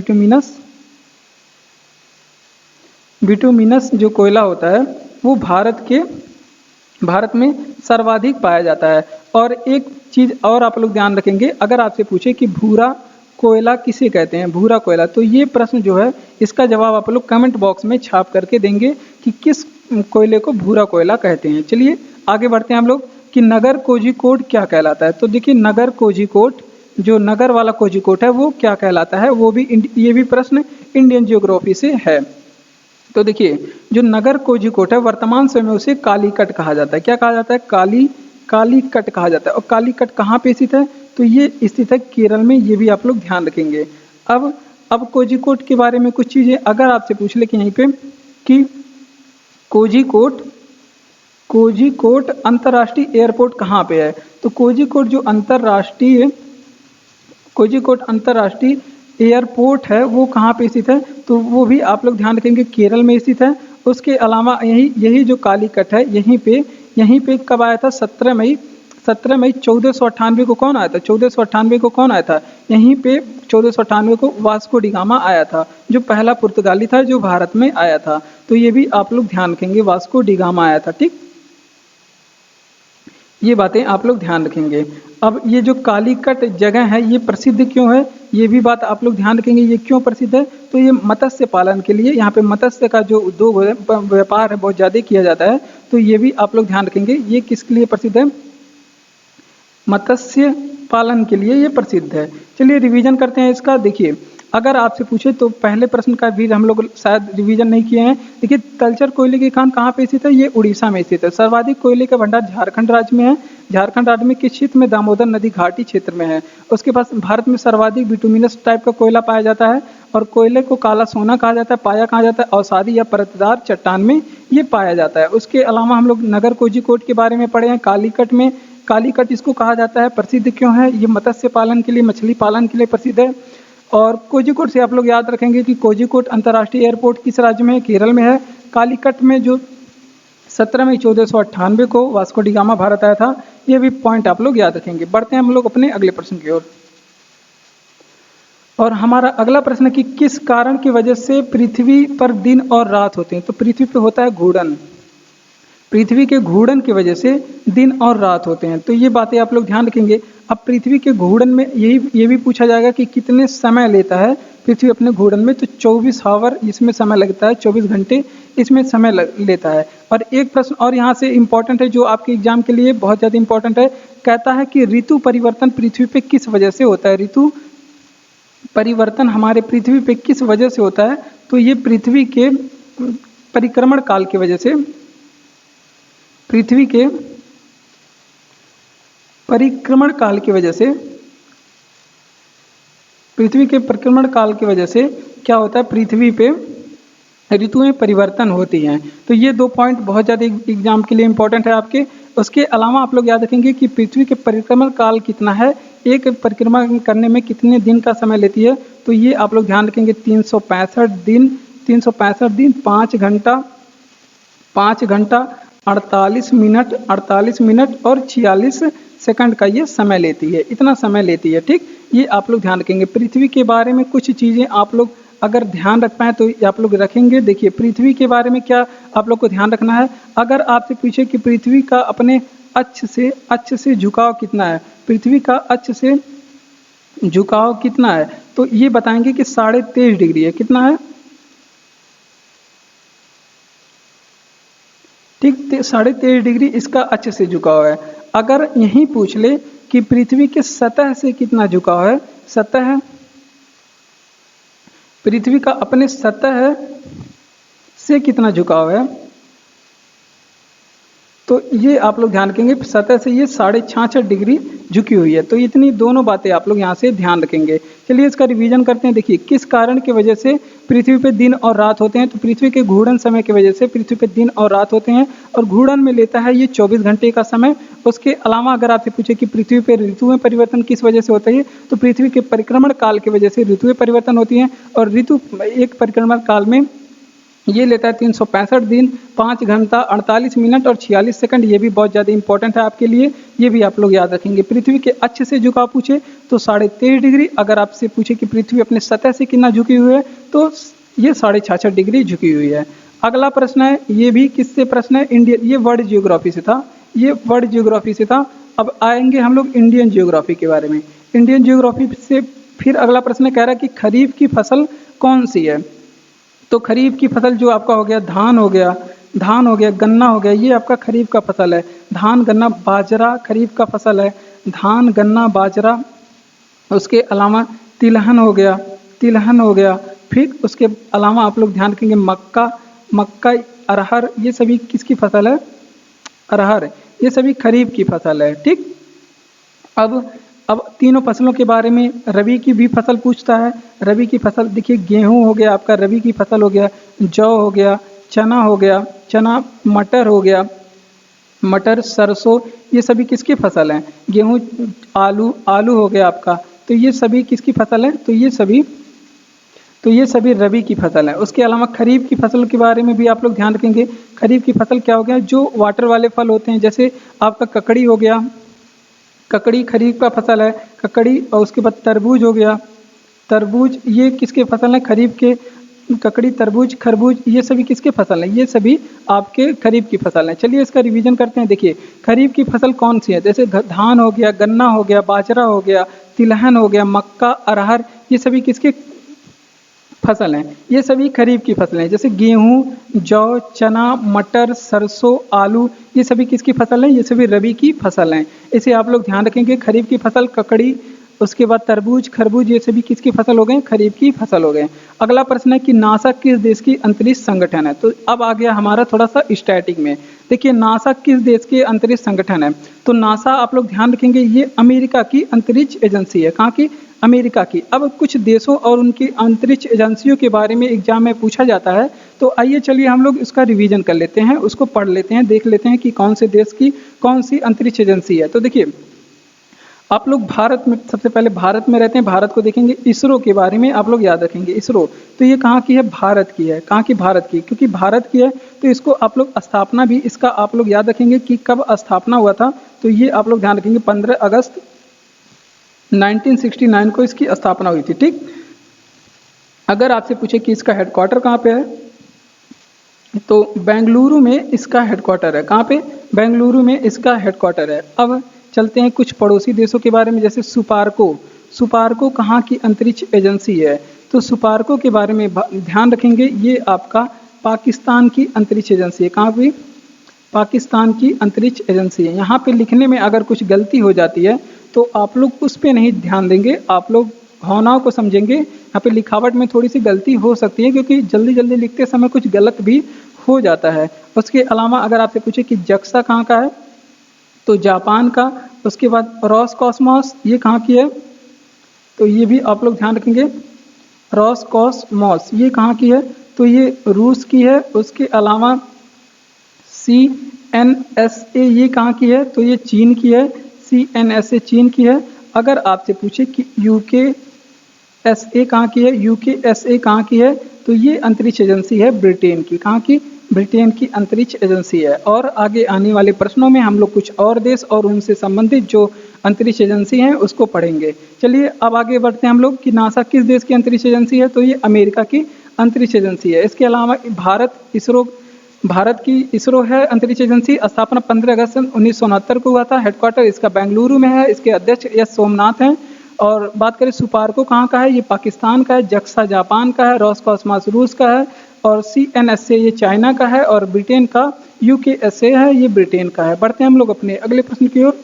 बिटुमिनस जो कोयला होता है वो भारत में सर्वाधिक पाया जाता है। और एक चीज और आप लोग ध्यान रखेंगे, अगर आपसे पूछे कि भूरा कोयला किसे कहते हैं, भूरा कोयला, तो ये प्रश्न जो है इसका जवाब आप लोग कमेंट बॉक्स में छाप करके देंगे कि किस कोयले को भूरा कोयला कहते हैं। चलिए आगे बढ़ते हैं हम लोग कि नगर कोझिकोड क्या कहलाता है। तो देखिए नगर कोझिकोड, जो नगर वाला कोझिकोड है वो क्या कहलाता है, वो भी ये भी प्रश्न इंडियन जियोग्राफी से है। तो देखिए जो नगर कोझिकोड है वर्तमान समय में उसे कालीकट कहा जाता है। क्या कहा जाता है? कालीकट कहा जाता है। और कालीकट कहाँ पे स्थित है, तो ये स्थित है केरल में, ये भी आप लोग ध्यान रखेंगे। अब कोझिकोड के बारे में कुछ चीजें अगर आपसे पूछ ले कि यहीं पे कि कोझीकोड कोझीकोड अंतर्राष्ट्रीय एयरपोर्ट कहाँ पे है? तो कोझीकोड अंतर्राष्ट्रीय एयरपोर्ट है वो कहाँ पे स्थित है? तो वो भी आप लोग ध्यान रखेंगे केरल में स्थित है। उसके अलावा यही जो कालीकट है यहीं पे कब आया था? 17 मई 1498 को कौन आया था? 1498 को कौन आया था? यहीं पे 1498 को वास्को डी गामा आया था, जो पहला पुर्तगाली था जो भारत में आया था। तो ये भी आप लोग ध्यान रखेंगे, वास्को डी गामा आया था। ठीक, ये बातें आप लोग ध्यान रखेंगे। अब ये जो कालीकट जगह है ये प्रसिद्ध क्यों है, ये भी बात आप लोग ध्यान रखेंगे। ये क्यों प्रसिद्ध है? तो ये मत्स्य पालन के लिए, यहाँ पे मत्स्य का जो उद्योग है, व्यापार है, बहुत ज़्यादा किया जाता है। तो ये भी आप लोग ध्यान रखेंगे। ये किसके लिए प्रसिद्ध है? मत्स्य पालन के लिए ये प्रसिद्ध है। चलिए रिवीजन करते हैं इसका। देखिए, अगर आपसे पूछे तो पहले प्रश्न का भी हम लोग शायद रिवीजन नहीं किए हैं। देखिए, तलचर कोयले की खान कहाँ पे स्थित है? ये उड़ीसा में स्थित है। सर्वाधिक कोयले का भंडार झारखंड राज्य में है। झारखंड राज्य में किस क्षेत्र में? दामोदर नदी घाटी क्षेत्र में है। उसके पास भारत में सर्वाधिक बिटुमिनस टाइप का कोयला पाया जाता है और कोयले को काला सोना कहा जाता है। पाया कहा जाता है अवसादी या परतदार चट्टान में ये पाया जाता है। उसके अलावा हम लोग नगर कोझीकोड के बारे में पढ़े हैं। कालीकट इसको कहा जाता है, प्रसिद्ध क्यों है? ये मत्स्य पालन के लिए, मछली पालन के लिए प्रसिद्ध है। और कोझीकोड से आप लोग याद रखेंगे कि कोझीकोड अंतर्राष्ट्रीय एयरपोर्ट किस राज्य में है? केरल में है। कालीकट में जो 17 मई 1498 को वास्को डी गामा भारत आया था, ये भी पॉइंट आप लोग याद रखेंगे। बढ़ते हैं हम लोग अपने अगले प्रश्न की ओर। और हमारा अगला प्रश्न है कि किस कारण की वजह से पृथ्वी पर दिन और रात होते हैं? तो पृथ्वी पे होता है घूर्णन। पृथ्वी के घूर्णन की वजह से दिन और रात होते हैं। तो ये बातें आप लोग ध्यान रखेंगे। अब पृथ्वी के घूर्णन में ये भी पूछा जाएगा कि कितने समय लेता है पृथ्वी अपने घूर्णन में। तो 24 आवर इसमें समय लगता है, 24 घंटे इसमें समय लेता है। और एक प्रश्न और यहाँ से इम्पोर्टेंट है जो आपके एग्जाम के लिए बहुत ज़्यादा इम्पोर्टेंट है। कहता है कि ऋतु परिवर्तन पृथ्वी पे किस वजह से होता है? ऋतु परिवर्तन हमारे पृथ्वी पे किस वजह से होता है? तो ये पृथ्वी के परिक्रमण काल की वजह से, पृथ्वी के परिक्रमण काल की वजह से, पृथ्वी के परिक्रमण काल की वजह से क्या होता है? पृथ्वी पे ऋतुएं परिवर्तन होती हैं। तो ये 2 पॉइंट बहुत ज़्यादा एग्जाम के लिए इंपॉर्टेंट है आपके। उसके अलावा आप लोग याद रखेंगे कि पृथ्वी के परिक्रमण काल कितना है, एक परिक्रमा करने में कितने दिन का समय लेती है? तो ये आप लोग ध्यान रखेंगे 365 दिन, 5 घंटा 48 मिनट और 46 सेकंड का ये समय लेती है, इतना समय लेती है। ठीक, ये आप लोग ध्यान रखेंगे। पृथ्वी के बारे में कुछ चीज़ें आप लोग अगर ध्यान रख पाएँ तो आप लोग रखेंगे। देखिए, पृथ्वी के बारे में क्या आप लोग को ध्यान रखना है। अगर आपसे पूछे कि पृथ्वी का अपने अक्ष से झुकाव कितना है, पृथ्वी का अक्ष से झुकाव कितना है, तो ये बताएंगे कि 23.5 डिग्री है। कितना है? ठीक, 23.5 डिग्री इसका अक्ष से झुकाव है। अगर यही पूछ ले कि पृथ्वी के सतह से कितना झुकाव है, पृथ्वी का अपने सतह से कितना झुकाव है, तो ये आप लोग ध्यान रखेंगे। सतह से ये 66.5 डिग्री झुकी हुई है। तो इतनी दोनों बातें आप लोग यहाँ से ध्यान रखेंगे। चलिए इसका रिवीजन करते हैं। देखिए, किस कारण की वजह से पृथ्वी पे दिन और रात होते हैं? तो पृथ्वी के घूर्णन समय की वजह से पृथ्वी पे दिन और रात होते हैं और घूर्णन में लेता है ये 24 घंटे का समय। उसके अलावा अगर आपसे पूछे कि पृथ्वी पे ऋतुएं परिवर्तन किस वजह से होता है, तो पृथ्वी के परिक्रमण काल की वजह से ऋतुएं परिवर्तन होती हैं। और ऋतु एक परिक्रमण काल में ये लेता है 365 दिन, 5 घंटा 48 मिनट और 46 सेकंड। ये भी बहुत ज़्यादा इंपॉर्टेंट है आपके लिए, ये भी आप लोग याद रखेंगे। पृथ्वी के अक्ष से झुकाव पूछे तो 23.5 डिग्री। अगर आपसे पूछे कि पृथ्वी अपने सतह से कितना झुकी हुई है, तो ये 66.5 डिग्री झुकी हुई है। अगला प्रश्न है, ये भी किससे प्रश्न है? इंडियन, ये वर्ल्ड जियोग्राफी से था, ये वर्ल्ड जियोग्राफी से था। अब आएंगे हम लोग इंडियन जियोग्राफी के बारे में। इंडियन जियोग्राफी से फिर अगला प्रश्न कह रहा है कि खरीफ की फसल कौन सी है? तो खरीफ की फसल जो आपका हो गया, धान हो गया, गन्ना हो गया, ये आपका खरीफ का फसल है। धान, गन्ना, बाजरा खरीफ का फसल है। धान, गन्ना, बाजरा। उसके अलावा तिलहन हो गया। फिर उसके अलावा आप लोग ध्यान रखेंगे मक्का, अरहर, ये सभी किसकी फसल है? अरहर, ये सभी खरीफ की फसल है। ठीक, अब तीनों फसलों के बारे में रबी की भी फसल पूछता है। रबी की फसल देखिए, गेहूं हो गया आपका, रबी की फसल हो गया, जौ हो गया, चना हो गया, चना, मटर हो गया, मटर, सरसों, ये सभी किसकी फसल हैं? गेहूँ, आलू, आलू हो गया आपका, तो ये सभी किसकी फसल है? तो ये सभी रबी की फसल है। उसके अलावा खरीफ की फसल के बारे में भी आप लोग ध्यान रखेंगे। खरीफ की फसल क्या हो गया? जो वाटर वाले फल होते हैं, जैसे आपका ककड़ी हो गया, ककड़ी खरीफ का फसल है, ककड़ी, और उसके बाद तरबूज हो गया, तरबूज, ये किसके फसल है? खरीफ के। ककड़ी, तरबूज, खरबूज, ये सभी किसके फसल हैं? ये सभी आपके खरीफ की फसल हैं। चलिए इसका रिवीजन करते हैं। देखिए खरीफ की फसल कौन सी है? जैसे धान हो गया, गन्ना हो गया, बाजरा हो गया, तिलहन हो गया, मक्का, अरहर, ये सभी किसके फसल हैं? ये सभी खरीफ की फसलें हैं। जैसे गेहूं, जौ, चना, मटर, सरसों, आलू, ये सभी किसकी फसल हैं? ये सभी रबी की फसल हैं। इसे आप लोग ध्यान रखेंगे। खरीफ की फसल ककड़ी, उसके बाद तरबूज, खरबूज, ये सभी किसकी फसल हो गए? खरीफ की फसल हो गए। अगला प्रश्न है कि नासा किस देश की अंतरिक्ष संगठन है? तो अब आ गया हमारा थोड़ा सा स्टैटिक में। देखिए नासा किस देश के अंतरिक्ष संगठन है? तो नासा आप लोग ध्यान रखेंगे, ये अमेरिका की अंतरिक्ष एजेंसी है। कहाँ की? अमेरिका की। अब कुछ देशों और उनकी अंतरिक्ष एजेंसियों के बारे में एग्जाम में पूछा जाता है, तो आइए चलिए हम लोग इसका रिवीजन कर लेते हैं, उसको पढ़ लेते हैं, देख लेते हैं कि कौन से देश की कौन सी अंतरिक्ष एजेंसी है। तो देखिए आप लोग भारत में, सबसे पहले भारत में रहते हैं, भारत को देखेंगे। इसरो के बारे में आप लोग याद रखेंगे। इसरो, तो ये कहाँ की है? भारत की है। कहाँ की? भारत की। क्योंकि भारत की है तो इसको आप लोग स्थापना भी इसका आप लोग याद रखेंगे कि कब स्थापना हुआ था। तो ये आप लोग ध्यान रखेंगे 15 अगस्त 1969 को इसकी स्थापना हुई थी। ठीक। अगर आपसे पूछे कि इसका हेडक्वार्टर कहाँ पे है, तो बेंगलुरु में इसका हेडक्वार्टर है। कहाँ पे? बेंगलुरु में इसका हेडक्वार्टर है। अब चलते हैं कुछ पड़ोसी देशों के बारे में, जैसे सुपार्को। सुपार्को कहाँ की अंतरिक्ष एजेंसी है? तो सुपार्को के बारे में ध्यान रखेंगे, ये आपका पाकिस्तान की अंतरिक्ष एजेंसी है। कहाँ की? पाकिस्तान की अंतरिक्ष एजेंसी है। यहाँ पे लिखने में अगर कुछ गलती हो जाती है तो आप लोग उस पर नहीं ध्यान देंगे, आप लोग भावनाओं को समझेंगे। यहाँ पे लिखावट में थोड़ी सी गलती हो सकती है क्योंकि जल्दी जल्दी लिखते समय कुछ गलत भी हो जाता है। उसके अलावा अगर आपसे पूछे कि जक्सा कहाँ का है, तो जापान का। उसके बाद रॉसकॉस्मॉस, ये कहाँ की है? तो ये भी आप लोग ध्यान रखेंगे। रॉसकॉस्मॉस ये कहाँ की है? तो ये रूस की है। उसके अलावा CNSA ये कहाँ की है? तो ये चीन की है। CNSA चीन की है। अगर आपसे पूछे कि UKSA कहाँ की है? UKSA कहाँ की है? तो ये अंतरिक्ष एजेंसी है ब्रिटेन की। कहाँ की? ब्रिटेन की अंतरिक्ष एजेंसी है। और आगे आने वाले प्रश्नों में हम लोग कुछ और देश और उनसे संबंधित जो अंतरिक्ष एजेंसी हैं उसको पढ़ेंगे। चलिए अब आगे बढ़ते हैं हम लोग कि नासा किस देश की अंतरिक्ष एजेंसी है? तो ये अमेरिका की अंतरिक्ष एजेंसी है। इसके अलावा भारत की इसरो है अंतरिक्ष एजेंसी। स्थापना 15 अगस्त 1969 को हुआ था। हेडक्वार्टर इसका बेंगलुरु में है। इसके अध्यक्ष एस सोमनाथ हैं। और बात करें सुपार्को कहाँ का है? ये पाकिस्तान का है। जक्सा जापान का है। रॉसकॉस्मॉस रूस का है। और CNSA ये चाइना का है। और ब्रिटेन का UKSA है, ये ब्रिटेन का है। बढ़ते हैं हम लोग अपने अगले प्रश्न की ओर।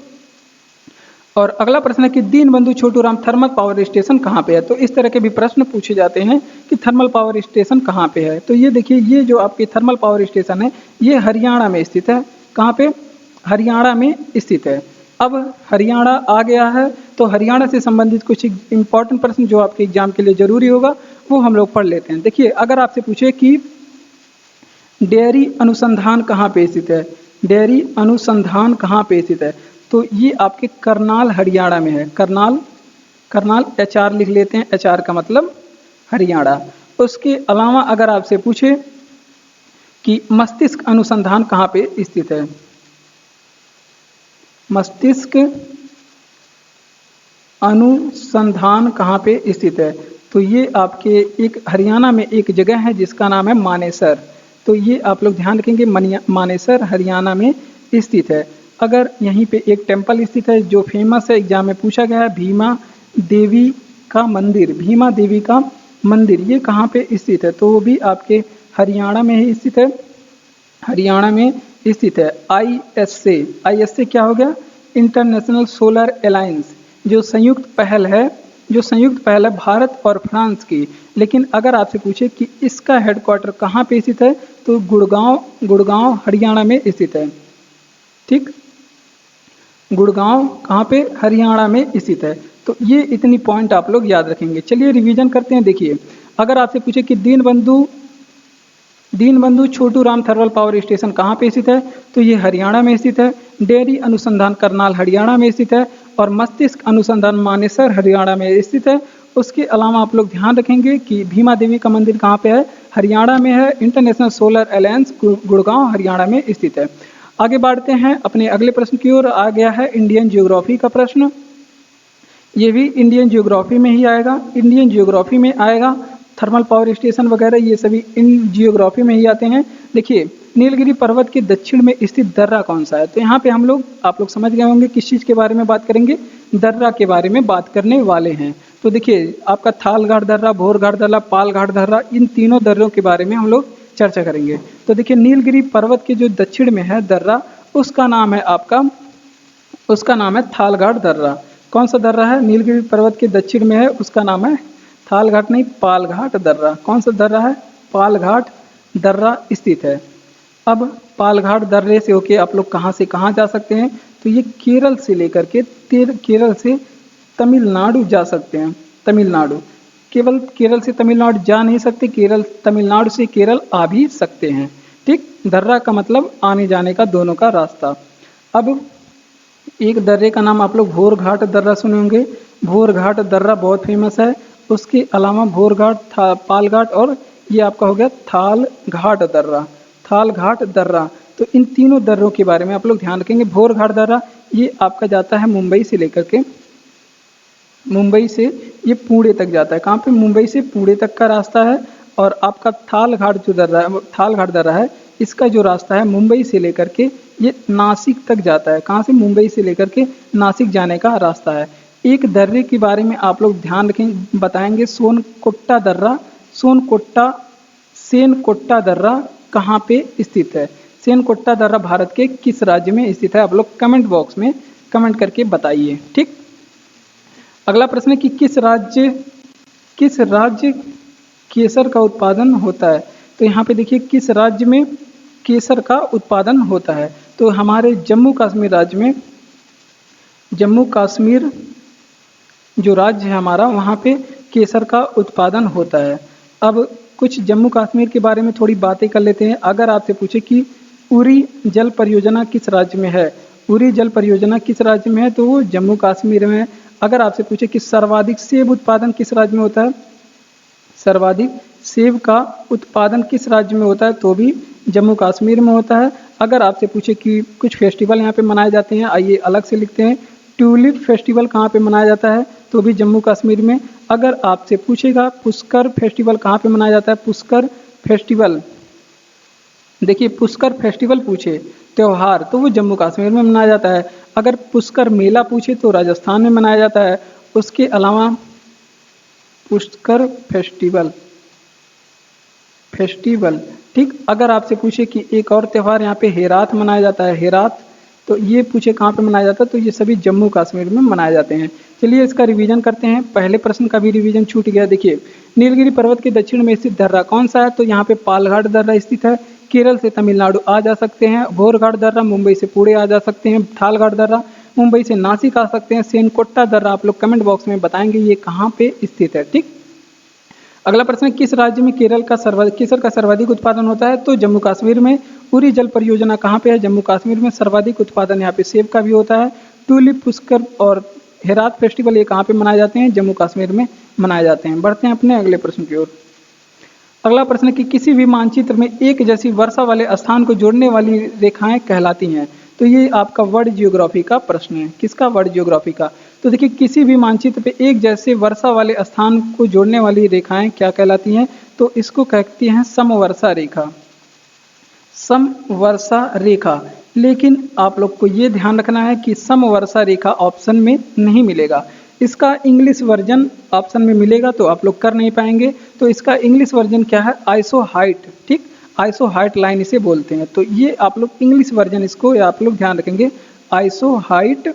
और अगला प्रश्न है कि Deenbandhu Chhoturam thermal power station कहाँ पे है? तो इस तरह के भी प्रश्न पूछे जाते हैं कि थर्मल पावर स्टेशन कहाँ पे है। तो ये देखिए, ये जो आपके थर्मल पावर स्टेशन है ये हरियाणा में स्थित है। कहाँ पे? हरियाणा में स्थित है। अब हरियाणा आ गया है तो हरियाणा से संबंधित कुछ इंपॉर्टेंट प्रश्न जो आपके एग्जाम के लिए जरूरी होगा वो हम लोग पढ़ लेते हैं। देखिए अगर आपसे पूछे कि डेयरी अनुसंधान कहाँ पे स्थित है, डेयरी अनुसंधान कहाँ पे स्थित है, तो ये आपके करनाल हरियाणा में है। करनाल HR लिख लेते हैं। HR का मतलब हरियाणा। उसके अलावा अगर आपसे पूछे कि मस्तिष्क अनुसंधान कहाँ पे स्थित है, मस्तिष्क अनुसंधान कहाँ पे स्थित है, तो ये आपके एक हरियाणा में एक जगह है जिसका नाम है मानेसर। तो ये आप लोग ध्यान रखेंगे, मानेसर हरियाणा में स्थित है। अगर यहीं पे एक टेम्पल स्थित है जो फेमस है, एग्जाम में पूछा गया है, भीमा देवी का मंदिर। भीमा देवी का मंदिर ये कहाँ पे स्थित है? तो वो भी आपके हरियाणा में ही स्थित है। हरियाणा में स्थित है। ISA क्या हो गया? इंटरनेशनल सोलर अलायंस, जो संयुक्त पहल है भारत और फ्रांस की। लेकिन अगर आपसे पूछे कि इसका हेडक्वार्टर कहाँ पे स्थित है, तो गुड़गांव हरियाणा में स्थित है। ठीक, गुड़गांव कहाँ पे? हरियाणा में स्थित है। तो ये इतनी पॉइंट आप लोग याद रखेंगे। चलिए रिवीजन करते हैं। देखिए अगर आपसे पूछे कि Deenbandhu Deenbandhu Chhotu Ram thermal power station कहाँ पे स्थित है? तो ये हरियाणा में स्थित है। डेयरी अनुसंधान करनाल हरियाणा में स्थित है और मस्तिष्क अनुसंधान मानेसर हरियाणा में स्थित है। उसके अलावा आप लोग ध्यान रखेंगे कि भीमा देवी का मंदिर कहाँ पे है? हरियाणा में है। International solar alliance Gurgaon Haryana में स्थित है। आगे बढ़ते हैं अपने अगले प्रश्न की ओर। आ गया है इंडियन ज्योग्राफी का प्रश्न। ये भी इंडियन ज्योग्राफी में ही आएगा। इंडियन ज्योग्राफी में आएगा थर्मल पावर स्टेशन वगैरह, ये सभी इन जियोग्राफी में ही आते हैं। देखिए, नीलगिरी पर्वत के दक्षिण में स्थित दर्रा कौन सा है? तो यहाँ पे आप लोग समझ गए होंगे किस चीज़ के बारे में बात करेंगे। दर्रा के बारे में बात करने वाले हैं। तो देखिए, आपका थालघाट दर्रा, भोरघाट दर्रा, पालघाट दर्रा, इन तीनों दर्रों के बारे में हम लोग चर्चा करेंगे। तो देखिए, नीलगिरी पर्वत के जो दक्षिण में है दर्रा, उसका नाम है थालघाट दर्रा। कौन सा दर्रा है? नीलगिरी पर्वत के दक्षिण में है, उसका नाम है थालघाट नहीं, पालघाट दर्रा। कौन सा दर्रा है? पालघाट दर्रा स्थित है। अब पालघाट दर्रे से होके आप लोग कहाँ से कहाँ जा सकते हैं? तो ये केरल से लेकर के केरल से तमिलनाडु जा सकते हैं। तमिलनाडु, केवल केरल से तमिलनाडु जा नहीं सकते, तमिलनाडु से केरल आ भी सकते हैं। ठीक, दर्रा का मतलब आने जाने का, दोनों का रास्ता। अब एक दर्रे का नाम आप लोग भोरघाट दर्रा सुने होंगे। भोरघाट दर्रा बहुत फेमस है। उसके अलावा भोरघाट, पालघाट और ये आपका हो गया थालघाट दर्रा। थालघाट दर्रा, तो इन तीनों दर्रों के बारे में आप लोग ध्यान रखेंगे। भोरघाट दर्रा ये आपका जाता है मुंबई से लेकर के, मुंबई से ये पुणे तक जाता है। कहाँ पे? मुंबई से पुणे तक का रास्ता है। और आपका थालघाट दर्रा है, इसका जो रास्ता है मुंबई से लेकर के ये नासिक तक जाता है। कहाँ से? मुंबई से लेकर के नासिक जाने का रास्ता है। एक दर्रे के बारे में आप लोग ध्यान रखें, बताएंगे, सोनकोट्टा दर्रा। सेनकोट्टा दर्रा कहाँ पे स्थित है? सेनकोट्टा दर्रा भारत के किस राज्य में स्थित है? आप लोग कमेंट बॉक्स में कमेंट करके बताइए। ठीक, अगला प्रश्न है कि किस राज्य केसर का उत्पादन होता है? तो यहाँ पे देखिए, किस राज्य में केसर का उत्पादन होता है? तो हमारे जम्मू कश्मीर राज्य में, जम्मू कश्मीर जो राज्य है हमारा, वहाँ पे केसर का उत्पादन होता है। अब कुछ जम्मू कश्मीर के बारे में थोड़ी बातें कर लेते हैं। अगर आपसे पूछे कि उरी जल परियोजना किस राज्य में है? उरी जल परियोजना किस राज्य में है? तो वो जम्मू कश्मीर में है। अगर आपसे पूछे कि सर्वाधिक सेब उत्पादन किस राज्य में होता है? सर्वाधिक सेब का उत्पादन किस राज्य में होता है? तो भी जम्मू कश्मीर में होता है। अगर आपसे पूछे कि कुछ फेस्टिवल यहाँ पे मनाए जाते हैं, आइए अलग से लिखते हैं। ट्यूलिप फेस्टिवल कहाँ पे मनाया जाता है? तो भी जम्मू कश्मीर में। अगर आपसे पूछेगा पुष्कर फेस्टिवल कहाँ पे मनाया जाता है? पुष्कर फेस्टिवल, देखिए पुष्कर फेस्टिवल पूछे त्योहार, तो वो जम्मू कश्मीर में मनाया जाता है। अगर पुष्कर मेला पूछे तो राजस्थान में मनाया जाता है। उसके अलावा पुष्कर फेस्टिवल, ठीक। अगर आपसे पूछे कि एक और त्यौहार यहाँ पे हेरात मनाया जाता है, हेरात, तो ये पूछे कहाँ पे मनाया जाता है? तो ये सभी जम्मू कश्मीर में मनाए जाते हैं। चलिए इसका रिवीजन करते हैं। पहले प्रश्न का भी रिवीजन छूट गया। देखिए, नीलगिरी पर्वत के दक्षिण में स्थित दर्रा कौन सा है? तो यहाँ पे पालघाट दर्रा स्थित है। केरल से तमिलनाडु आ जा सकते हैं। भोरघाट दर्रा मुंबई से पुणे आ जा सकते हैं। थालघाट दर्रा मुंबई से नासिक आ सकते हैं। सेनकोट्टा दर्रा आप लोग कमेंट बॉक्स में बताएंगे ये कहाँ पे स्थित है। ठीक, अगला प्रश्न, किस राज्य में केसर का सर्वाधिक उत्पादन होता है? तो जम्मू कश्मीर में। उरी जल परियोजना कहाँ पे है? जम्मू कश्मीर में। सर्वाधिक उत्पादन यहाँ पे सेब का भी होता है। ट्यूलिप, पुष्कर और हेरात फेस्टिवल ये कहाँ पे मनाए जाते हैं? जम्मू कश्मीर में मनाए जाते हैं। बढ़ते हैं अपने अगले प्रश्न की ओर। अगला प्रश्न कि किसी भी मानचित्र में एक जैसी वर्षा वाले स्थान को जोड़ने वाली रेखाएं कहलाती हैं? तो ये आपका वर्ल्ड जियोग्राफी का प्रश्न है। किसका? वर्ल्ड जियोग्राफी का। तो देखिए, किसी भी मानचित्र पे एक जैसे वर्षा वाले स्थान को जोड़ने वाली रेखाएं क्या कहलाती हैं? तो इसको कहती हैं समवर्षा रेखा। समवर्षा रेखा। लेकिन आप लोग को ये ध्यान रखना है कि समवर्षा रेखा ऑप्शन में नहीं मिलेगा। इसका इंग्लिश वर्जन ऑप्शन में मिलेगा तो आप लोग कर नहीं पाएंगे। तो इसका इंग्लिश वर्जन क्या है? आइसोहाइट। ठीक, आइसोहाइट लाइन इसे बोलते हैं। तो ये आप लोग इंग्लिश वर्जन इसको आप लोग ध्यान रखेंगे, आइसोहाइट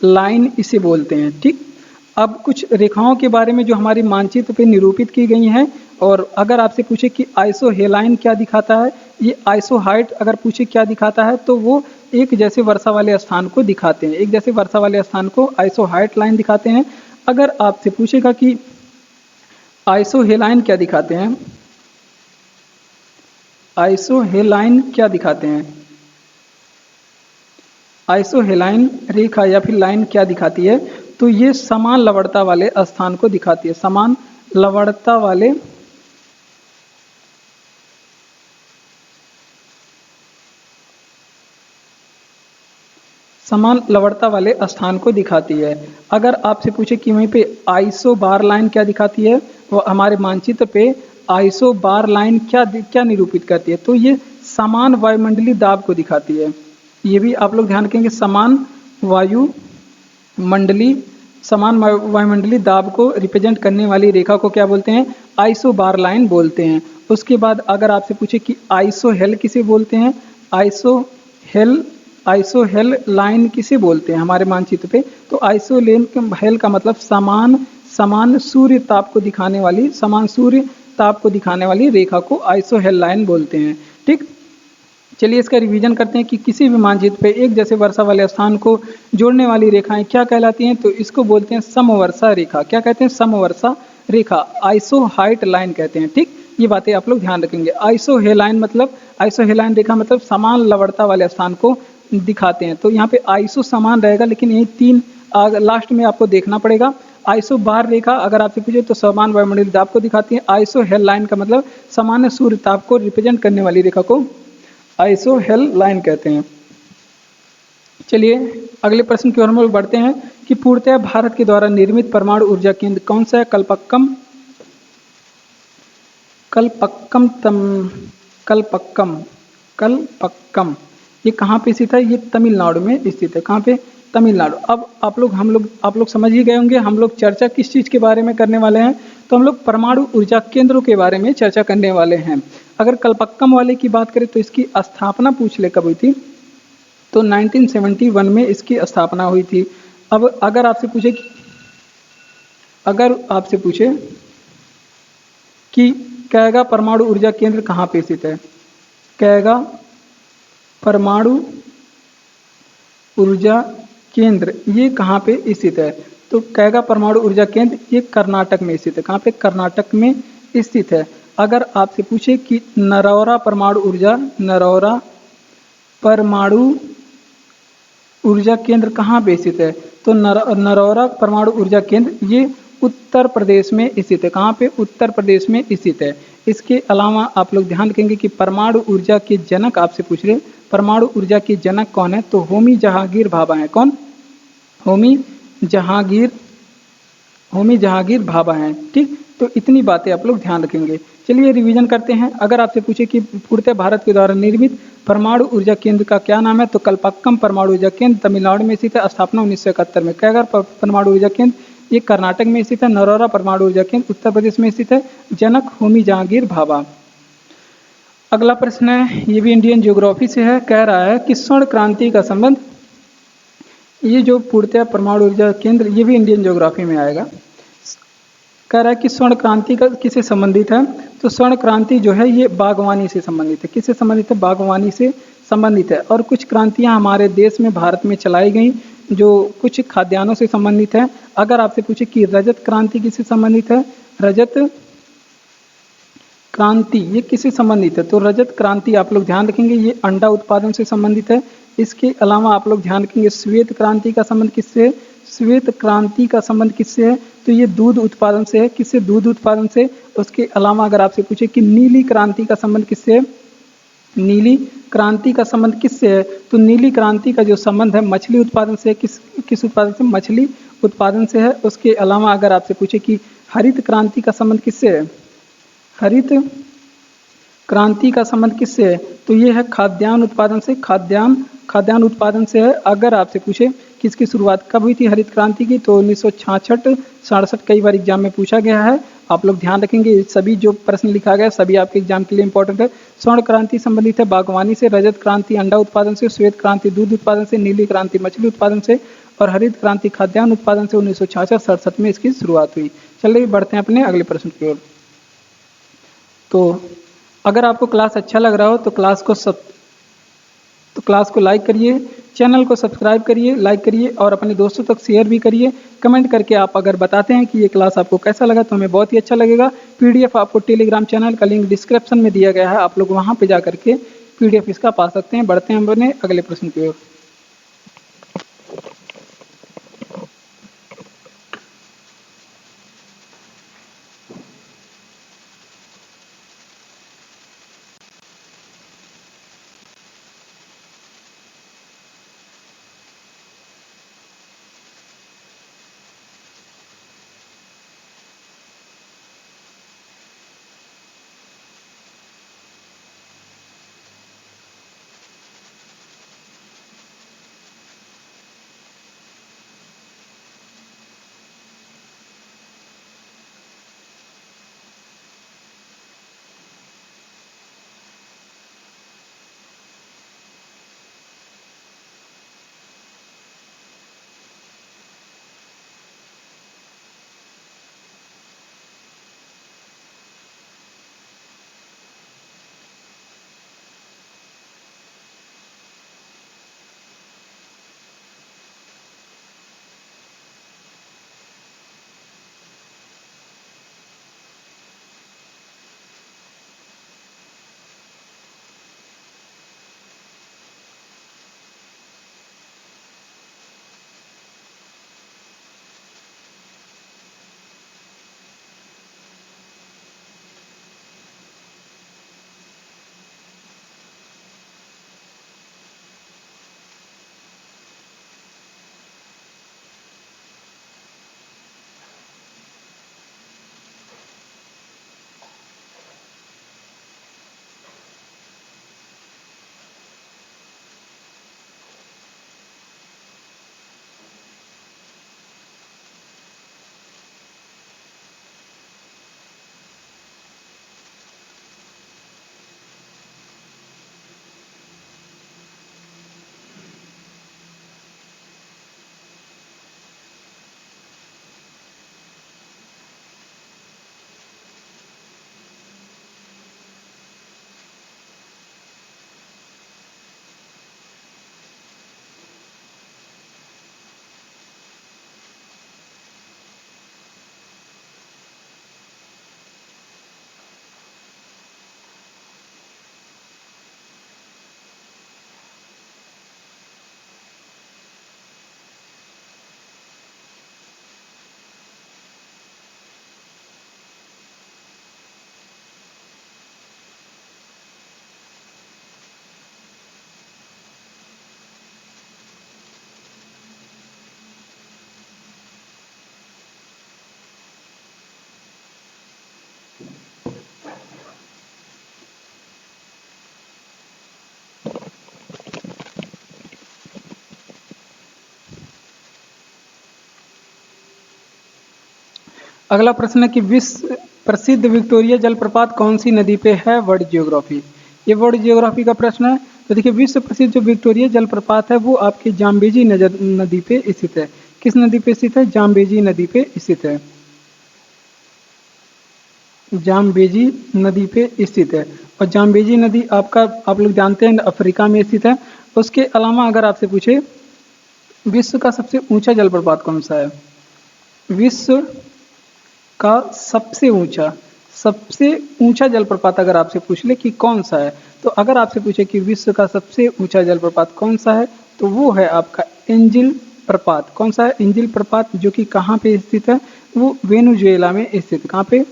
लाइन इसे बोलते हैं। ठीक, अब कुछ रेखाओं के बारे में जो हमारी मानचित्र पे निरूपित की गई हैं, और अगर आपसे पूछे कि आइसोहेलाइन क्या दिखाता है, ये आइसोहाइट अगर पूछे क्या दिखाता है, तो वो एक जैसे वर्षा वाले स्थान को दिखाते हैं। एक जैसे वर्षा वाले स्थान को आइसोहाइट लाइन दिखाते हैं। अगर आपसे पूछेगा कि आइसोहेलाइन क्या दिखाते हैं, आइसोहेलाइन क्या दिखाते हैं? आइसोहेलाइन रेखा या फिर लाइन क्या दिखाती है? तो ये समान लवणता वाले स्थान को दिखाती है। समान लवणता वाले स्थान को दिखाती है। अगर आपसे पूछे कि वहीं पे आइसो बार लाइन क्या दिखाती है, वो हमारे मानचित्र पे आइसो बार लाइन क्या निरूपित करती है? तो ये समान वायुमंडलीय दाब को दिखाती है। ये भी आप लोग ध्यान रखेंगे, समान वायुमंडलीय दाब को रिप्रेजेंट करने वाली रेखा को क्या बोलते हैं? आइसो बार लाइन बोलते हैं। उसके बाद अगर आपसे पूछे कि आइसोहेल किसे बोलते हैं? आइसोहेल लाइन किसे बोलते हैं हमारे मानचित्र पे? तो आइसोहेल का मतलब समान सूर्य ताप को दिखाने वाली रेखा को आइसोहेल लाइन बोलते हैं। ठीक, चलिए इसका रिवीजन करते हैं कि किसी भी मानचित्र पे एक जैसे वर्षा वाले स्थान को जोड़ने वाली रेखाएं क्या कहलाती हैं? तो इसको बोलते हैं समवर्षा रेखा। क्या कहते हैं? समवर्षा रेखा, आइसोहाइट लाइन कहते हैं। ठीक, ये बातें आप लोग ध्यान रखेंगे। आइसोहेलाइन रेखा मतलब समान लवणता वाले स्थान को दिखाते हैं। तो यहाँ पे आइसो समान रहेगा, लेकिन यही तीन लास्ट में आपको देखना पड़ेगा। आइसो बार रेखा अगर आपसे पूछे तो समान वायुमंडलीय दाब को दिखाती है। आइसोहेल लाइन का मतलब सामान्य सूर्य ताप को रिप्रेजेंट करने वाली रेखा को आइसोहेल लाइन कहते हैं। चलिए अगले प्रश्न की ओर हम बढ़ते हैं कि पूर्णतः भारत के द्वारा निर्मित परमाणु ऊर्जा केंद्र कौन सा है? कलपक्कम ये कहाँ पे स्थित है? ये तमिलनाडु में स्थित है। कहाँ पे? तमिलनाडु। अब आप लोग समझ ही गए होंगे हम लोग चर्चा किस चीज़ के बारे में करने वाले हैं। तो हम लोग परमाणु ऊर्जा केंद्रों के बारे में चर्चा करने वाले हैं। अगर कलपक्कम वाले की बात करें तो इसकी स्थापना पूछ ले कब हुई थी? तो 1971 में इसकी स्थापना हुई थी। अब अगर आपसे पूछे कि कैगा परमाणु ऊर्जा केंद्र कहाँ पे स्थित है? कैगा परमाणु ऊर्जा केंद्र ये कहाँ पे स्थित है? तो कैगा परमाणु ऊर्जा केंद्र ये कर्नाटक में स्थित है। कहाँ पे? कर्नाटक में स्थित है। अगर आपसे पूछे कि नरौरा परमाणु ऊर्जा केंद्र कहाँ पे स्थित है? तो नरौरा परमाणु ऊर्जा केंद्र ये उत्तर प्रदेश में स्थित है। कहाँ पे? उत्तर प्रदेश में स्थित है। इसके अलावा आप लोग ध्यान रखेंगे कि परमाणु ऊर्जा के जनक आपसे पूछ रहे परमाणु ऊर्जा के जनक कौन है? तो होमी जहांगीर भाभा है। कौन? होमी जहांगीर भाभा हैं। ठीक, तो इतनी बातें आप लोग ध्यान रखेंगे। चलिए रिवीजन करते हैं। अगर आपसे पूछे कि पूर्णतः भारत के द्वारा निर्मित परमाणु ऊर्जा केंद्र का क्या नाम है? तो कलपक्कम परमाणु ऊर्जा केंद्र तमिलनाडु में स्थित है। स्थापना 1971 में। कैगा परमाणु ऊर्जा केंद्र ये कर्नाटक में स्थित है। नरौरा परमाणु ऊर्जा केंद्र उत्तर प्रदेश में स्थित है। जनक होमी जहांगीर भाभा। अगला प्रश्न है, ये भी इंडियन ज्योग्राफी से है। कह रहा है कि स्वर्ण क्रांति का संबंध, ये जो पूर्णतः परमाणु ऊर्जा केंद्र ये भी इंडियन ज्योग्राफी में आएगा। कह रहा है कि स्वर्ण क्रांति का किससे संबंधित है? तो स्वर्ण क्रांति जो है ये बागवानी से संबंधित है। किससे संबंधित है? बागवानी से संबंधित है। और कुछ क्रांतियां हमारे देश में भारत में चलाई गई जो कुछ खाद्यान्नों से संबंधित है। अगर आपसे पूछे कि रजत क्रांति किससे संबंधित है? रजत क्रांति ये किससे संबंधित है? तो रजत क्रांति आप लोग ध्यान रखेंगे ये अंडा उत्पादन से संबंधित है। इसके अलावा आप लोग ध्यान रखेंगे श्वेत क्रांति का संबंध किससे है? श्वेत क्रांति का संबंध किससे है? तो ये दूध उत्पादन से है। किससे? दूध उत्पादन से। उसके अलावा अगर आपसे पूछे कि नीली क्रांति का संबंध किससे है? नीली क्रांति का संबंध किससे है? तो नीली क्रांति का जो संबंध है मछली उत्पादन से। किस उत्पादन से? मछली उत्पादन से है। उसके अलावा अगर आपसे पूछे कि हरित क्रांति का संबंध किससे है? हरित क्रांति का संबंध किससे है? तो ये है खाद्यान्न उत्पादन से। खाद्यान्न उत्पादन से है। अगर आपसे पूछे कि इसकी शुरुआत कब हुई थी हरित क्रांति की? तो 1966-67 कई बार एग्जाम में पूछा गया है। आप लोग ध्यान रखेंगे सभी जो प्रश्न लिखा गया सभी आपके एग्जाम के लिए इंपॉर्टेंट है। स्वर्ण क्रांति संबंधित है बागवानी से, रजत क्रांति अंडा उत्पादन से, श्वेत क्रांति दूध उत्पादन से, नीली क्रांति मछली उत्पादन से और हरित क्रांति खाद्यान्न उत्पादन से 1966-67 में इसकी शुरुआत हुई। चलिए बढ़ते हैं अपने अगले प्रश्न की ओर। तो अगर आपको क्लास अच्छा लग रहा हो तो क्लास को लाइक करिए, चैनल को सब्सक्राइब करिए, लाइक करिए और अपने दोस्तों तक शेयर भी करिए। कमेंट करके आप अगर बताते हैं कि ये क्लास आपको कैसा लगा तो हमें बहुत ही अच्छा लगेगा। पीडीएफ आपको टेलीग्राम चैनल का लिंक डिस्क्रिप्शन में दिया गया है, आप लोग वहाँ पे जा करके पीडीएफ इसका पा सकते हैं। बढ़ते हैं अपने अगले प्रश्न की ओर। अगला प्रश्न है कि विश्व प्रसिद्ध विक्टोरिया जलप्रपात कौन सी नदी पे है? World geography. ये वर्ल्ड जियोग्राफी का प्रश्न है। तो देखिए, विश्व प्रसिद्ध जो विक्टोरिया जलप्रपात है वो आपकी जाम्बेजी नदी पे स्थित है। किस नदी पे स्थित है? जाम्बेजी नदी पे स्थित है। जाम्बेजी नदी पे स्थित है। और जाम्बेजी नदी आपका आप लोग जानते हैं अफ्रीका में स्थित है। उसके अलावा अगर आपसे पूछे विश्व का सबसे ऊंचा जलप्रपात कौन सा है? विश्व का सबसे ऊंचा जलप्रपात अगर आपसे पूछ ले कि कौन सा है, तो अगर आपसे पूछे कि विश्व का सबसे ऊंचा जलप्रपात कौन सा है, तो वो है आपका एंजिल प्रपात। कौन सा है? एंजिल प्रपात, जो कि कहाँ पे स्थित है? वो वेनेजुएला में स्थित। कहाँ पे?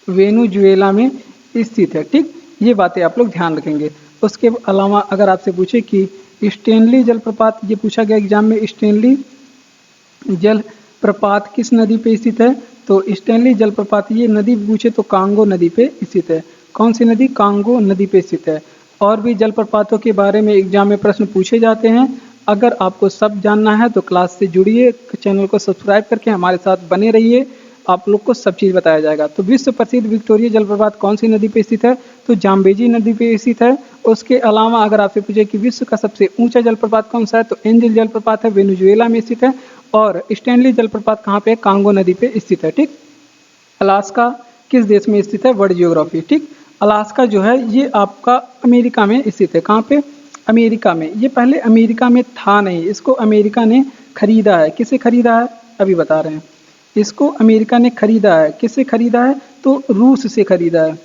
वेनेजुएला में स्थित है। ठीक, ये बातें आप लोग ध्यान रखेंगे। उसके अलावा अगर आपसे पूछे कि स्टेनली जलप्रपात, ये पूछा गया एग्जाम में, स्टेनली जलप्रपात किस नदी पे स्थित है? तो स्टेनली जलप्रपात ये नदी पूछे तो कांगो नदी पे स्थित है। कौन सी नदी? कांगो नदी पे स्थित है। और भी जलप्रपातों के बारे में एग्जाम में प्रश्न पूछे जाते हैं। अगर आपको सब जानना है तो क्लास से जुड़िए, चैनल को सब्सक्राइब करके हमारे साथ बने रहिए, आप लोग को सब चीज़ बताया जाएगा। तो विश्व प्रसिद्ध विक्टोरिया जलप्रपात कौन सी नदी पे स्थित है? तो जाम्बेजी नदी पे स्थित है। उसके अलावा अगर आपसे पूछे कि विश्व का सबसे ऊंचा जलप्रपात कौन सा है, तो एंजिल जलप्रपात है, वेनेजुएला में स्थित है। और स्टेनली जलप्रपात कहाँ पे? कांगो नदी पे स्थित है। ठीक, अलास्का किस देश में स्थित है? World geography. ठीक, अलास्का जो है ये आपका अमेरिका में स्थित है। कहाँ पे? अमेरिका में। ये पहले अमेरिका में था नहीं, इसको अमेरिका ने खरीदा है। किसे खरीदा है अभी बता रहे हैं। इसको अमेरिका ने खरीदा है। किससे खरीदा है? तो रूस से खरीदा है।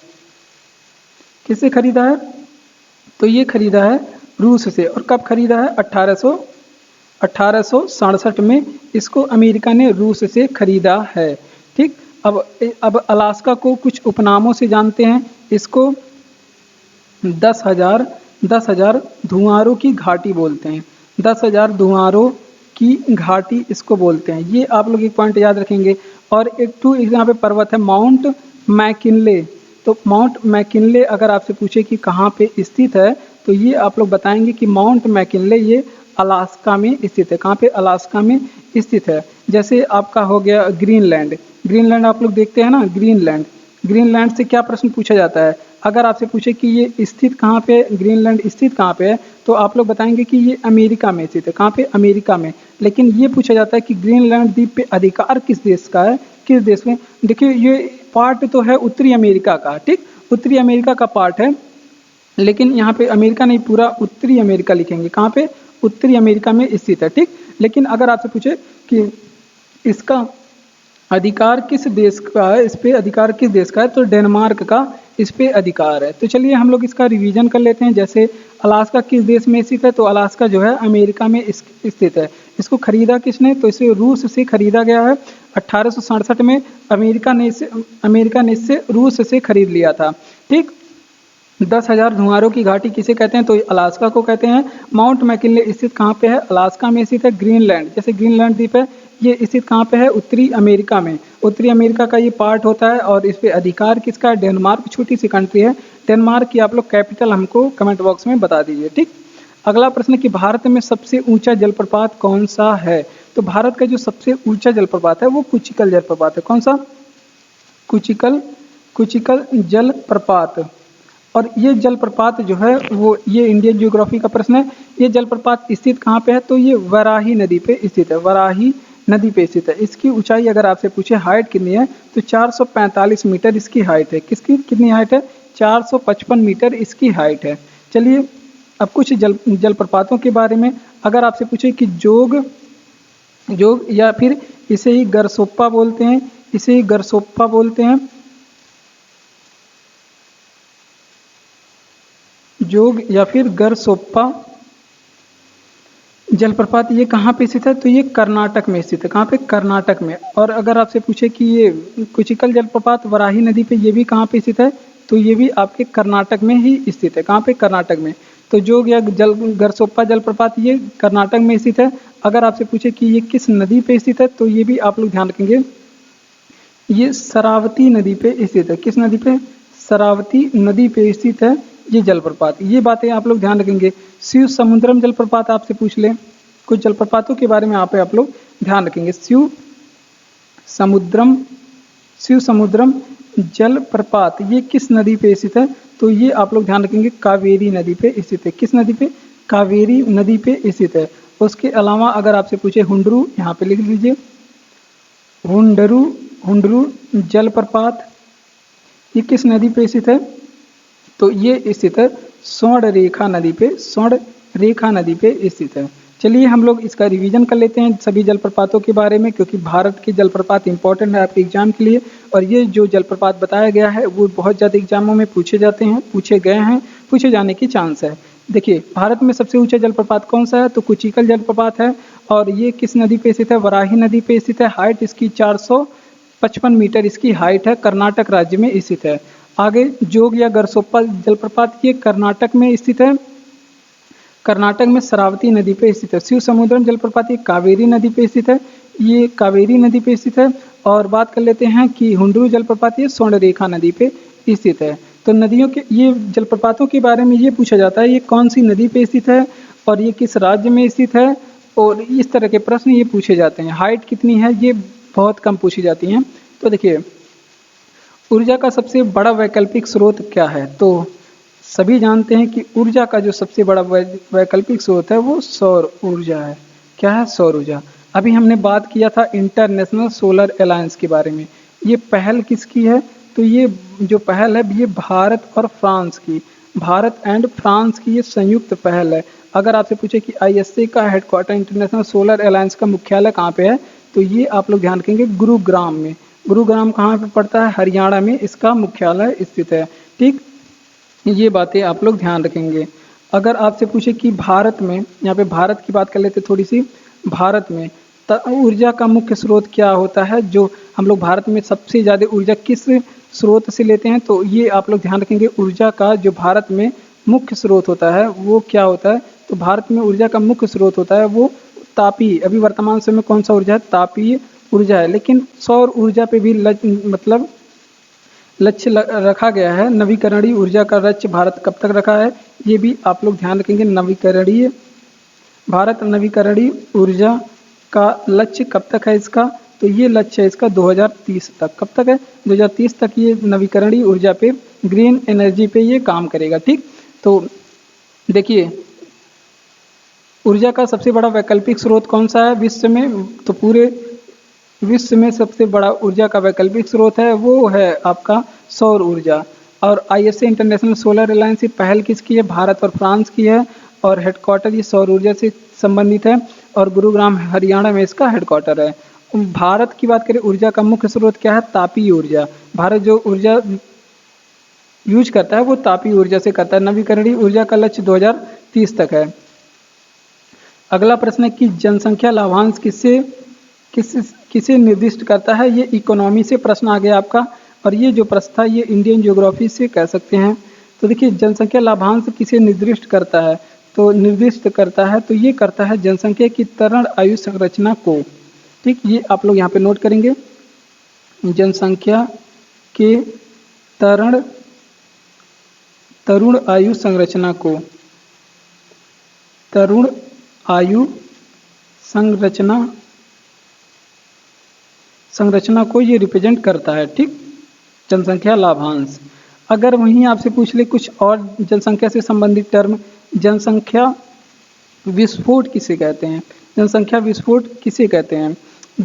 किससे खरीदा है? तो ये खरीदा है रूस से। और कब खरीदा है? 1867 में इसको अमेरिका ने रूस से खरीदा है। ठीक। अब अलास्का को कुछ उपनामों से जानते हैं। इसको 10,000 धुआंरों की घाटी बोलते हैं। 10,000 धुआंरों की घाटी इसको बोलते हैं। ये आप लोग एक पॉइंट याद रखेंगे। और एक यहाँ पे पर्वत है माउंट मैकिनले। तो माउंट मैकिनले अगर आपसे पूछे कि कहाँ पे स्थित है, तो ये आप लोग बताएंगे कि माउंट मैकिनले ये अलास्का में स्थित है। कहाँ पे? अलास्का में स्थित है। जैसे आपका हो गया ग्रीनलैंड। ग्रीनलैंड आप लोग देखते हैं ना, ग्रीनलैंड। ग्रीनलैंड से क्या प्रश्न पूछा जाता है? अगर आपसे पूछे कि ये स्थित कहाँ पे, ग्रीनलैंड स्थित कहाँ पे है, तो आप लोग बताएंगे कि ये अमेरिका में स्थित है। कहाँ पे? अमेरिका में। लेकिन ये पूछा जाता है कि ग्रीनलैंड द्वीप पे अधिकार किस देश का है, किस देश में? देखिए ये पार्ट तो है उत्तरी अमेरिका का। ठीक, उत्तरी अमेरिका का पार्ट है, लेकिन यहाँ पे अमेरिका नहीं, पूरा उत्तरी अमेरिका लिखेंगे। कहाँ पे? उत्तरी अमेरिका में स्थित है। ठीक। लेकिन अगर आपसे पूछे कि इसका अधिकार किस देश का है, इस पे अधिकार किस देश का है, तो डेनमार्क का इस पे अधिकार है। तो चलिए हम लोग इसका रिवीजन कर लेते हैं। जैसे अलास्का किस देश में स्थित है, तो अलास्का जो है अमेरिका में स्थित है। इसको खरीदा किसने? तो इसे रूस से खरीदा गया है 1867 में। अमेरिका ने इससे रूस से खरीद लिया था। ठीक। 10,000 धुआंरों की घाटी किसे कहते हैं? तो अलास्का को कहते हैं। माउंट मैकिनले स्थित कहाँ पे है? अलास्का में स्थित है। ग्रीनलैंड, जैसे ग्रीनलैंड द्वीप है, ये स्थित कहाँ पे है? उत्तरी अमेरिका में। उत्तरी अमेरिका का ये पार्ट होता है। और इस पे अधिकार किसका है? डेनमार्क, छोटी सी कंट्री है डेनमार्क की। आप लोग कैपिटल हमको कमेंट बॉक्स में बता दीजिए। ठीक। अगला प्रश्न कि भारत में सबसे ऊंचा जलप्रपात कौन सा है? तो भारत का जो सबसे ऊंचा जलप्रपात है वो कुचिकल जलप्रपात है। कौन सा? कुचिकल जलप्रपात। और ये जलप्रपात जो है वो, ये इंडियन ज्योग्राफी का प्रश्न है। ये जलप्रपात स्थित कहाँ पे है? तो ये वराही नदी पे स्थित है। वराही नदी पे स्थित है। इसकी ऊंचाई अगर आपसे पूछे हाइट कितनी है, तो 445 मीटर इसकी हाइट है। किसकी कितनी हाइट है? 455 मीटर इसकी हाइट है। चलिए अब कुछ जलप्रपातों के बारे में अगर आपसे पूछे कि जोग या फिर इसे ही गरसोप्पा बोलते हैं, इसे ही गरसोप्पा बोलते हैं। जोग या फिर गरसोप्पा जलप्रपात ये कहाँ पे स्थित है? तो ये कर्नाटक में स्थित है। कहाँ पे? कर्नाटक में। और अगर आपसे पूछे कि ये कुचिकल जलप्रपात वराही नदी पे ये भी कहाँ पे स्थित है, तो ये भी आपके कर्नाटक में ही स्थित है। कहाँ पे? कर्नाटक में। तो जोग या गरसोप्पा जलप्रपात ये कर्नाटक में स्थित है। अगर आपसे पूछे कि ये किस नदी पे स्थित है, तो ये भी आप लोग ध्यान रखेंगे, ये शरावती नदी पे स्थित है। किस नदी पे? शरावती नदी पे स्थित है ये जलप्रपात। ये बातें आप लोग ध्यान रखेंगे। शिव समुद्रम जलप्रपात आपसे पूछ ले, कुछ जलप्रपातों के बारे में आप लोग ध्यान रखेंगे। शिव समुद्रम जलप्रपात ये किस नदी पे स्थित है? तो ये आप लोग ध्यान रखेंगे कावेरी नदी पे स्थित है। किस नदी पे? कावेरी नदी पे स्थित है। उसके अलावा अगर आपसे पूछे हुंडरू, यहाँ पे लिख लीजिए हुंडरू जलप्रपात ये किस नदी पे स्थित है? तो ये स्थित है स्वर्णरेखा नदी पे। स्वर्णरेखा नदी पे स्थित है। चलिए हम लोग इसका रिवीजन कर लेते हैं सभी जलप्रपातों के बारे में, क्योंकि भारत के जलप्रपात इंपॉर्टेंट है आपके एग्जाम के लिए। और ये जो जलप्रपात बताया गया है वो बहुत ज़्यादा एग्जामों में पूछे गए हैं, पूछे जाने की चांस है। देखिए भारत में सबसे ऊंचा जलप्रपात कौन सा है? तो कुचिकल जलप्रपात है। और ये किस नदी पे स्थित है? वराही नदी पे स्थित है। हाइट इसकी 455 मीटर इसकी हाइट है। कर्नाटक राज्य में स्थित है। आगे जोग या गरसोप्पा जलप्रपात ये कर्नाटक में स्थित है। कर्नाटक में शरावती नदी पे स्थित है। शिव समुद्रम जलप्रपात ये कावेरी नदी पे स्थित है। ये कावेरी नदी पे स्थित है। और बात कर लेते हैं कि हुंडरू जलप्रपात ये स्वर्णरेखा नदी पे स्थित है। तो नदियों के ये जलप्रपातों के बारे में ये पूछा जाता है ये कौन सी नदी पे स्थित है और ये किस राज्य में स्थित है, और इस तरह के प्रश्न ये पूछे जाते हैं। हाइट कितनी है ये बहुत कम पूछी जाती हैं। तो देखिए ऊर्जा का सबसे बड़ा वैकल्पिक स्रोत क्या है? तो सभी जानते हैं कि ऊर्जा का जो सबसे बड़ा वैकल्पिक स्रोत है वो सौर ऊर्जा है। क्या है? सौर ऊर्जा। अभी हमने बात किया था इंटरनेशनल सोलर अलायंस के बारे में। ये पहल किसकी है? तो ये जो पहल है ये भारत और फ्रांस की। भारत एंड फ्रांस की ये संयुक्त पहल है। अगर आपसे पूछे कि आईएसए का हेडक्वार्टर इंटरनेशनल सोलर अलायंस का मुख्यालय कहाँ पे है, तो ये आप लोग ध्यान रखेंगे गुरुग्राम में। गुरुग्राम कहाँ पे पड़ता है? हरियाणा में इसका मुख्यालय स्थित है। ठीक, ये बातें आप लोग ध्यान रखेंगे। अगर आपसे पूछे कि भारत में, यहाँ पे भारत की बात कर लेते थोड़ी सी। भारत में ऊर्जा का मुख्य स्रोत क्या होता है? जो हम लोग भारत में सबसे ज़्यादा ऊर्जा किस स्रोत से लेते हैं, तो ये आप लोग ध्यान रखेंगे। ऊर्जा का जो भारत में मुख्य स्रोत होता है वो क्या होता है? तो भारत में ऊर्जा का मुख्य स्रोत होता है वो तापीय, अभी वर्तमान समय में कौन सा ऊर्जा है? तापीय ऊर्जा है। लेकिन सौर ऊर्जा पे भी मतलब लक्ष्य रखा गया है। नवीकरणीय ऊर्जा का लक्ष्य भारत कब तक रखा है, ये भी आप लोग ध्यान रखेंगे। भारत नवीकरणीय ऊर्जा का लक्ष्य कब तक है इसका? तो ये लक्ष्य है इसका 2030 तक। कब तक है? 2030 तक ये नवीकरणीय ऊर्जा पे, ग्रीन एनर्जी पे ये काम करेगा। ठीक, तो देखिए ऊर्जा का सबसे बड़ा वैकल्पिक स्रोत कौन सा है विश्व में? तो पूरे विश्व में सबसे बड़ा ऊर्जा का वैकल्पिक स्रोत है वो है आपका सौर ऊर्जा। और आईएसए इंटरनेशनल सोलर अलायंस पहल किसकी है? भारत और फ्रांस की है। और हेडक्वार्टर ये सौर ऊर्जा से संबंधित है और गुरुग्राम हरियाणा में इसका हेडक्वार्टर है। भारत की बात करें, ऊर्जा का मुख्य स्रोत क्या है? तापीय ऊर्जा। भारत जो ऊर्जा यूज करता है वो तापीय ऊर्जा से करता है। नवीकरणीय ऊर्जा का लक्ष्य 2030 तक है। अगला प्रश्न है कि जनसंख्या लाभांश किसे निर्दिष्ट करता है? ये इकोनॉमी से प्रश्न आ गया आपका, और ये जो प्रश्न था ये इंडियन ज्योग्राफी से कह सकते हैं। तो देखिए जनसंख्या लाभांश किसे निर्दिष्ट करता है? तो निर्दिष्ट करता है, तो ये करता है जनसंख्या की तरण आयु संरचना को। ठीक, ये आप लोग यहाँ पे नोट करेंगे। जनसंख्या के तरुण आयु संरचना को, तरुण आयु संरचना को ये रिप्रेजेंट करता है। ठीक, जनसंख्या लाभांश। अगर वहीं आपसे पूछ ले कुछ और जनसंख्या से संबंधित टर्म, जनसंख्या विस्फोट किसे कहते हैं? जनसंख्या विस्फोट किसे कहते हैं?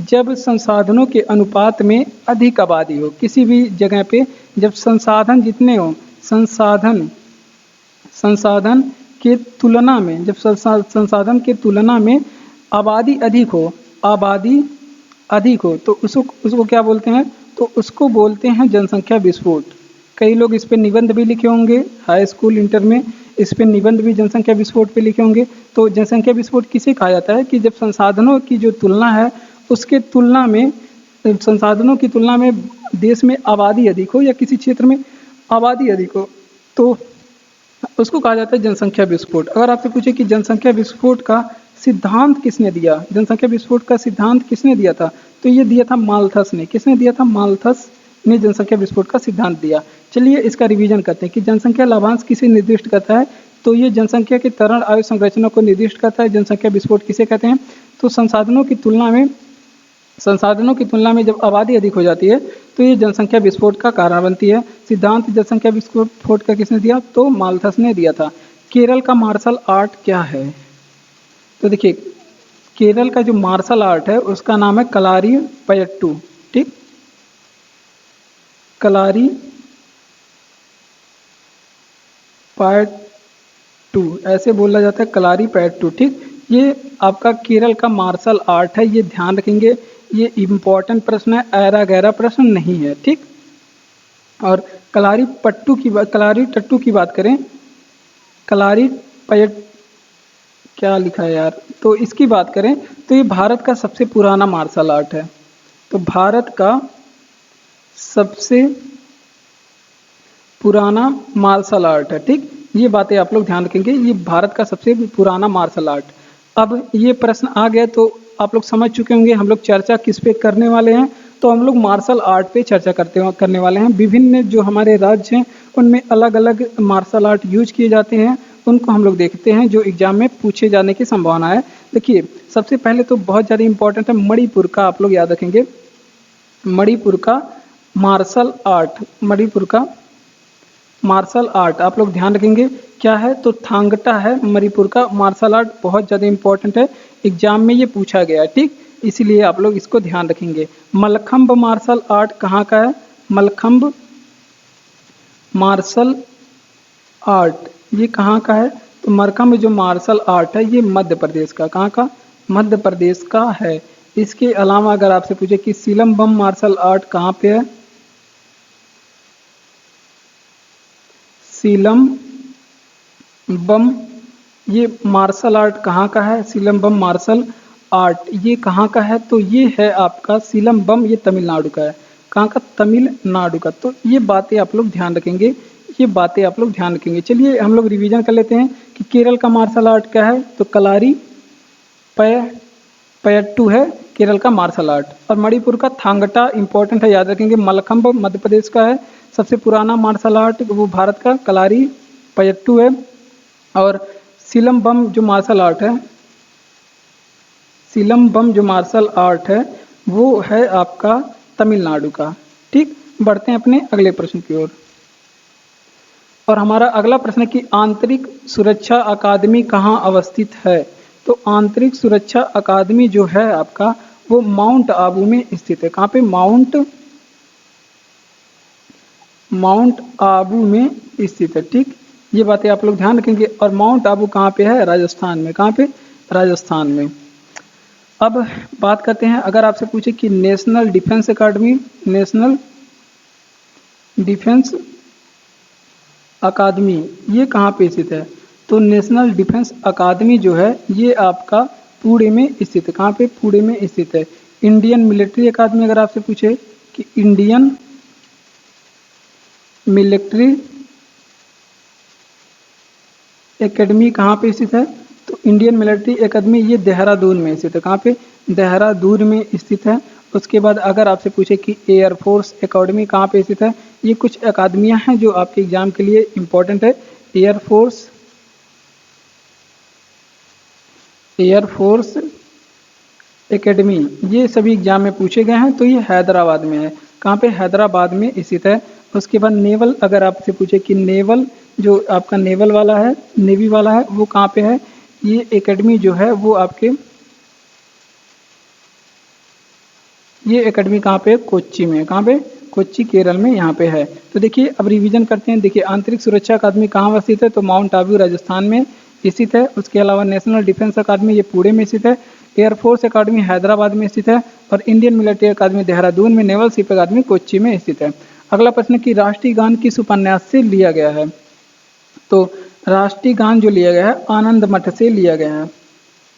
जब संसाधनों के अनुपात में अधिक आबादी हो किसी भी जगह पे, जब संसाधन जितने हो, संसाधन के तुलना में, जब संसाधन के तुलना में आबादी अधिक हो तो उसको क्या बोलते हैं? तो उसको बोलते हैं जनसंख्या विस्फोट। कई लोग इस पे निबंध भी लिखे होंगे, हाई स्कूल इंटर में इस पे निबंध भी जनसंख्या विस्फोट पे लिखे होंगे। तो जनसंख्या विस्फोट किसे कहा जाता है? कि जब संसाधनों की जो तुलना है उसके तुलना में, संसाधनों की तुलना में देश में आबादी अधिक हो या किसी क्षेत्र में आबादी अधिक हो तो उसको कहा जाता है जनसंख्या विस्फोट। अगर आपसे पूछे कि जनसंख्या विस्फोट का सिद्धांत किसने दिया, जनसंख्या विस्फोट का सिद्धांत किसने दिया था, तो ये दिया था माल्थस ने। किसने दिया था? माल्थस ने जनसंख्या विस्फोट का सिद्धांत दिया। चलिए इसका रिवीजन करते हैं कि जनसंख्या लाभांश किसे निर्दिष्ट करता है। तो ये जनसंख्या के तरण आयु संरचना को निर्दिष्ट करता है। जनसंख्या विस्फोट किसे कहते हैं? तो संसाधनों की तुलना में जब आबादी अधिक हो जाती है तो ये जनसंख्या विस्फोट का कारण बनती है। सिद्धांत जनसंख्या विस्फोट का किसने दिया? तो माल्थस ने दिया था। केरल का मार्शल आर्ट क्या है? तो देखिए केरल का जो मार्शल आर्ट है उसका नाम है कलारी पयट्टू। ठीक, कलारी पयट्टू ऐसे बोला जाता है, कलारी पयट्टू। ठीक, ये आपका केरल का मार्शल आर्ट है, ये ध्यान रखेंगे। ये इम्पोर्टेंट प्रश्न है, ऐरा गैरा प्रश्न नहीं है। ठीक, और कलारी टट्टू की बात करें, कलारी पयट क्या लिखा है यार, तो इसकी बात करें तो ये भारत का सबसे पुराना मार्शल आर्ट है। तो भारत का सबसे पुराना मार्शल आर्ट है। ठीक, ये बातें आप लोग ध्यान रखेंगे, ये भारत का सबसे पुराना मार्शल आर्ट। अब ये प्रश्न आ गए तो आप लोग समझ चुके होंगे हम लोग चर्चा किस पे करने वाले हैं। तो हम लोग मार्शल आर्ट पे चर्चा करने वाले हैं। विभिन्न जो हमारे राज्य हैं उनमें अलग अलग मार्शल आर्ट यूज किए जाते हैं, उनको हम लोग देखते हैं जो एग्जाम में पूछे जाने की संभावना है। देखिए सबसे पहले तो बहुत ज़्यादा इंपॉर्टेंट है मणिपुर का, आप लोग याद रखेंगे मणिपुर का मार्शल आर्ट आप लोग ध्यान रखेंगे क्या है, तो थांगटा है मणिपुर का मार्शल आर्ट, बहुत ज़्यादा इंपॉर्टेंट है, एग्जाम में ये पूछा गया है। ठीक, इसीलिए आप लोग इसको ध्यान रखेंगे। मलखम्ब मार्शल आर्ट कहाँ का है? मलखम्ब मार्शल आर्ट ये कहाँ का है? तो मरका में जो मार्शल आर्ट है ये मध्य प्रदेश का, कहाँ का? मध्य प्रदेश का है। इसके अलावा अगर आपसे पूछे कि सिलंबम मार्शल आर्ट कहाँ पे है? सिलम बम ये मार्शल आर्ट कहाँ का है? सिलंबम मार्शल आर्ट ये कहाँ का है? तो ये है आपका सिलंबम, ये तमिलनाडु का है। कहाँ का? तमिलनाडु का। तो ये बातें आप लोग ध्यान रखेंगे, ये बातें आप लोग ध्यान रखेंगे। चलिए हम लोग रिवीजन कर लेते हैं कि केरल का मार्शल आर्ट क्या है? तो कलारी पयट्टू है केरल का मार्शल आर्ट। और मणिपुर का थांगटा इंपॉर्टेंट है, याद रखेंगे। मलखम्ब मध्य प्रदेश का है। सबसे पुराना मार्शल आर्ट वो भारत का कलारी पयट्टू है। और सिलंबम जो मार्शल आर्ट है, सिलंबम जो मार्शल आर्ट है वो है आपका तमिलनाडु का। ठीक, बढ़ते हैं अपने अगले प्रश्न की ओर। और हमारा अगला प्रश्न है कि आंतरिक सुरक्षा अकादमी कहाँ अवस्थित है? तो आंतरिक सुरक्षा अकादमी जो है आपका वो माउंट आबू में स्थित है। कहाँ पे? माउंट आबू में स्थित है। ठीक, ये बातें आप लोग ध्यान रखेंगे। और माउंट आबू कहाँ पे है? राजस्थान में। कहाँ पे? राजस्थान में। अब बात करते हैं, अगर आपसे पूछे कि नेशनल डिफेंस अकादमी, नेशनल डिफेंस अकादमी ये कहाँ पे स्थित है? तो नेशनल डिफेंस अकादमी जो है ये आपका पुणे में स्थित है। कहाँ पे? पुणे में स्थित है। इंडियन मिलिट्री अकादमी अगर आपसे पूछे कि इंडियन मिलिट्री एकेडमी कहाँ पे स्थित है? तो इंडियन मिलिट्री एकेडमी ये देहरादून में स्थित है। कहाँ पे? देहरादून में स्थित है। उसके बाद अगर आपसे पूछे कि एयरफोर्स एकेडमी कहाँ पे स्थित है? ये कुछ अकादमियाँ हैं जो आपके एग्जाम के लिए इम्पोर्टेंट है। एयरफोर्स एकेडमी ये सभी एग्जाम में पूछे गए हैं। तो ये हैदराबाद में है। कहाँ पे? हैदराबाद में स्थित है। उसके बाद नेवल अगर आपसे पूछे कि नेवल जो आपका नेवल वाला है, नेवी वाला है, वो कहाँ पे है? ये एकेडमी जो है वो आपके, ये एकेडमी कहाँ पे है? कोच्चि में। कहाँ पे? कोच्चि केरल में यहाँ पे है। तो देखिए अब रिवीजन करते हैं। देखिए आंतरिक सुरक्षा अकादमी कहाँ स्थित है? तो माउंट आबू राजस्थान में स्थित है। उसके अलावा नेशनल डिफेंस अकादमी ये पुणे में स्थित है। एयरफोर्स अकादमी हैदराबाद में स्थित है। और इंडियन मिलिट्री अकादमी देहरादून में, नेवल शिप अकादमी कोच्चि में स्थित है। अगला प्रश्न कि राष्ट्रीय गान किस उपन्यास से लिया गया है? तो राष्ट्रीय गान जो लिया गया है आनंद मठ से लिया गया है।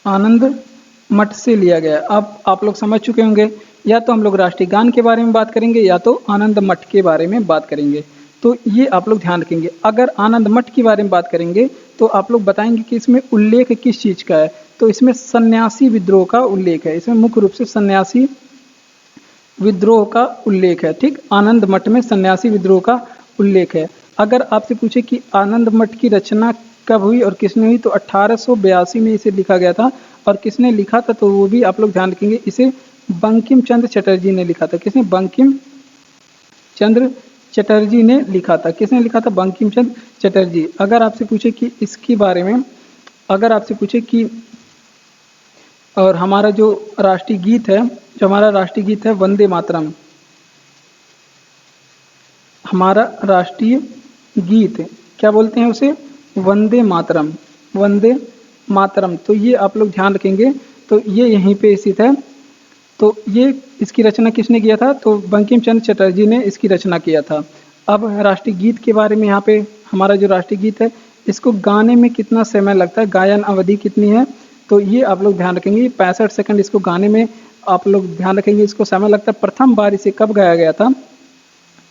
आनंद मठ से लिया गया है। अब आप लोग समझ चुके होंगे, या तो हम लोग राष्ट्रीय गान के बारे में बात करेंगे या तो आनंद मठ के बारे में बात करेंगे। तो ये आप लोग ध्यान रखेंगे। अगर आनंद मठ के बारे में बात करेंगे तो आप लोग बताएंगे कि इसमें उल्लेख किस चीज़ का है? तो इसमें सन्यासी विद्रोह का उल्लेख है। इसमें मुख्य रूप से सन्यासी विद्रोह का उल्लेख है। ठीक, आनंद मठ में सन्यासी विद्रोह का उल्लेख है। अगर आपसे पूछे कि आनंद मठ की रचना कब हुई और किसने हुई, तो 1882 में इसे लिखा गया था। और किसने लिखा था? तो वो भी आप लोग ध्यान रखेंगे, इसे बंकिम चंद्र चटर्जी ने लिखा था। किसने? बंकिम चंद्र चटर्जी ने लिखा था। किसने लिखा था? बंकिम चंद्र चटर्जी। अगर आपसे पूछे कि इसके बारे में, अगर आपसे पूछे कि और हमारा जो राष्ट्रीय गीत है, जो हमारा राष्ट्रीय गीत है वंदे मातरम, हमारा राष्ट्रीय गीत क्या बोलते हैं उसे? वंदे मातरम। वंदे मातरम। तो ये आप लोग ध्यान रखेंगे। तो ये यहीं पे स्थित है। तो ये इसकी रचना किसने किया था? तो बंकिम चंद्र चटर्जी ने इसकी रचना किया था। अब राष्ट्रीय गीत के बारे में, यहाँ पे हमारा जो राष्ट्रीय गीत है इसको गाने में कितना समय लगता है, गायन अवधि कितनी है? तो ये आप लोग ध्यान रखेंगे। 65 सेकंड इसको गाने में आप लोग ध्यान रखेंगे, इसको समय लगता है। प्रथम बार इसे कब गाया गया था?